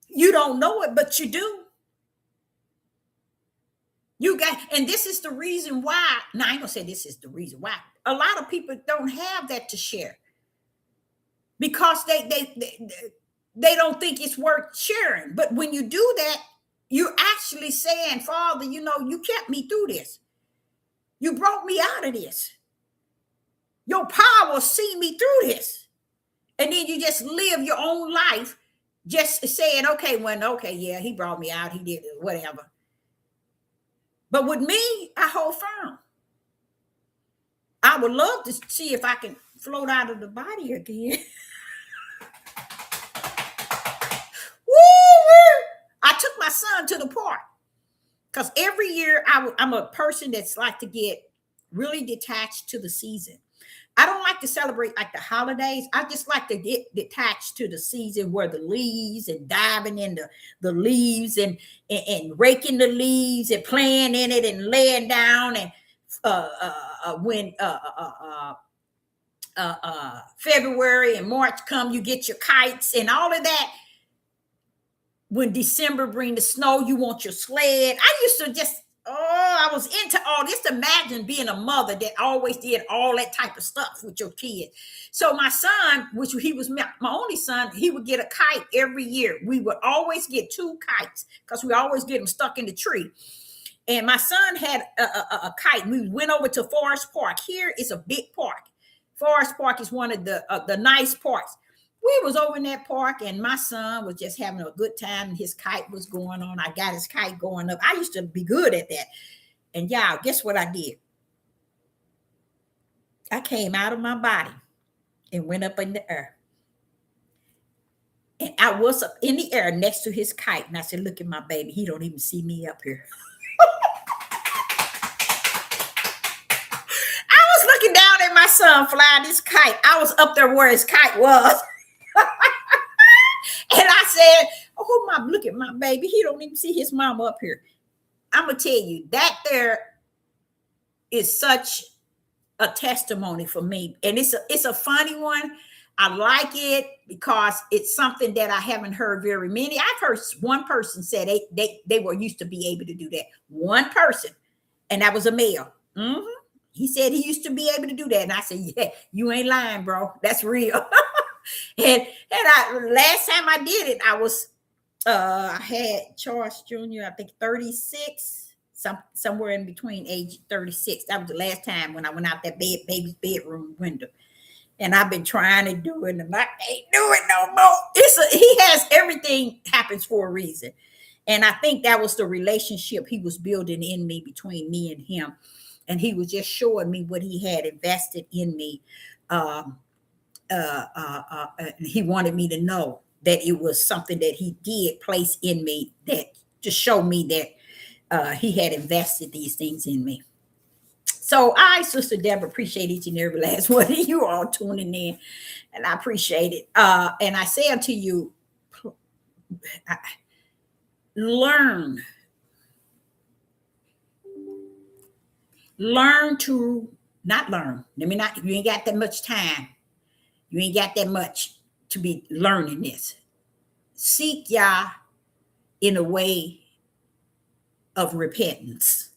You don't know it, but you do. You got, and this is the reason why. Now, I ain't gonna say this is the reason why. A lot of people don't have that to share because they don't think it's worth sharing. But when you do that, you're actually saying, Father, you know, you kept me through this. You brought me out of this. Your power see me through this. And then you just live your own life just saying, okay, yeah, he brought me out. He did it, whatever. But with me, I hold firm. I would love to see if I can float out of the body again. Woo! I took my son to the park because every year I'm a person that's like to get really detached to the season. I don't like to celebrate like the holidays. I just like to get detached to the season where the leaves and diving in the leaves and raking the leaves and playing in it and laying down. And when February and March come, you get your kites and all of that. When December bring the snow, you want your sled. I used to just, I was into all this. Imagine being a mother that always did all that type of stuff with your kids. So my son, which he was my only son, he would get a kite every year. We would always get 2 kites because we always get them stuck in the tree. And my son had a kite. We went over to Forest Park. Here is a big park. Forest Park is one of the nice parks. We was over in that park and my son was just having a good time. His kite was going on. I got his kite going up. I used to be good at that. And y'all, guess what I did? I came out of my body and went up in the air. And I was up in the air next to his kite. And I said, look at my baby. He don't even see me up here. I was looking down at my son flying this kite. I was up there where his kite was. And I said, oh, look at my baby. He don't even see his mama up here. I'm going to tell you, that there is such a testimony for me. And it's a funny one. I like it because it's something that I haven't heard very many. I've heard one person say they were used to be able to do that. One person, and that was a male. Mm-hmm. He said he used to be able to do that. And I said, yeah, you ain't lying, bro. That's real. And last time I did it, I had Charles Jr., I think 36, somewhere in between age 36. That was the last time when I went out that baby's bedroom window. And I've been trying to do it, and I can't do it no more. He has everything happens for a reason. And I think that was the relationship he was building in me, between me and him. And he was just showing me what he had invested in me. He wanted me to know that it was something that he did place in me, that to show me that he had invested these things in me. So I, Sister Deborah, appreciate each and every last one of you all tuning in, and I appreciate it. And I say unto you, learn to not learn. You ain't got that much time. You ain't got that much to be learning this. Seek Yah in a way of repentance.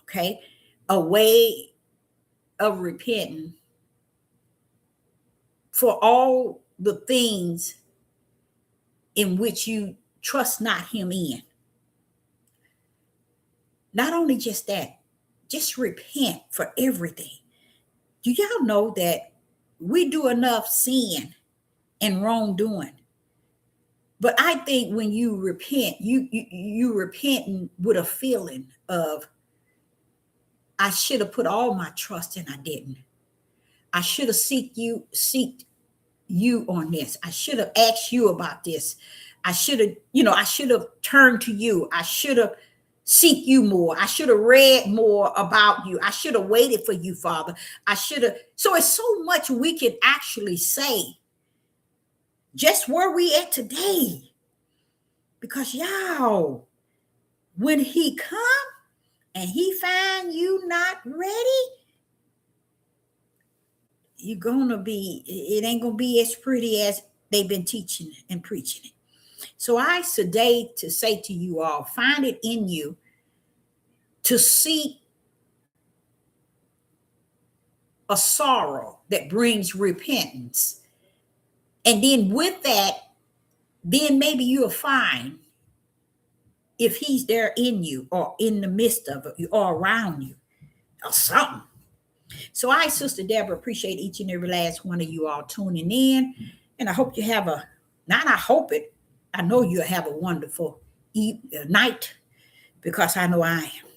Okay? A way of repenting for all the things in which you trust not him in. Not only just that, just repent for everything. Do y'all know that we do enough sin and wrongdoing? But I think when you repent, you repenting with a feeling of, I should have put all my trust in, I didn't. I should have seeked you on this. I should have asked you about this. I should have, I should have turned to you. I should have seek you more. I should have read more about you. I should have waited for you, Father. I should have. So it's so much we can actually say just where we at today. Because y'all, when he come and he find you not ready, you're gonna be, it ain't gonna be as pretty as they've been teaching and preaching it. So I today to say to you all, find it in you to seek a sorrow that brings repentance. And then with that, then maybe you'll find if he's there in you or in the midst of it or around you or something. So I, Sister Deborah, appreciate each and every last one of you all tuning in. And I hope you have I know you'll have a wonderful night, because I know I am.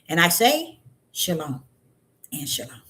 And I say, shalom and shalom.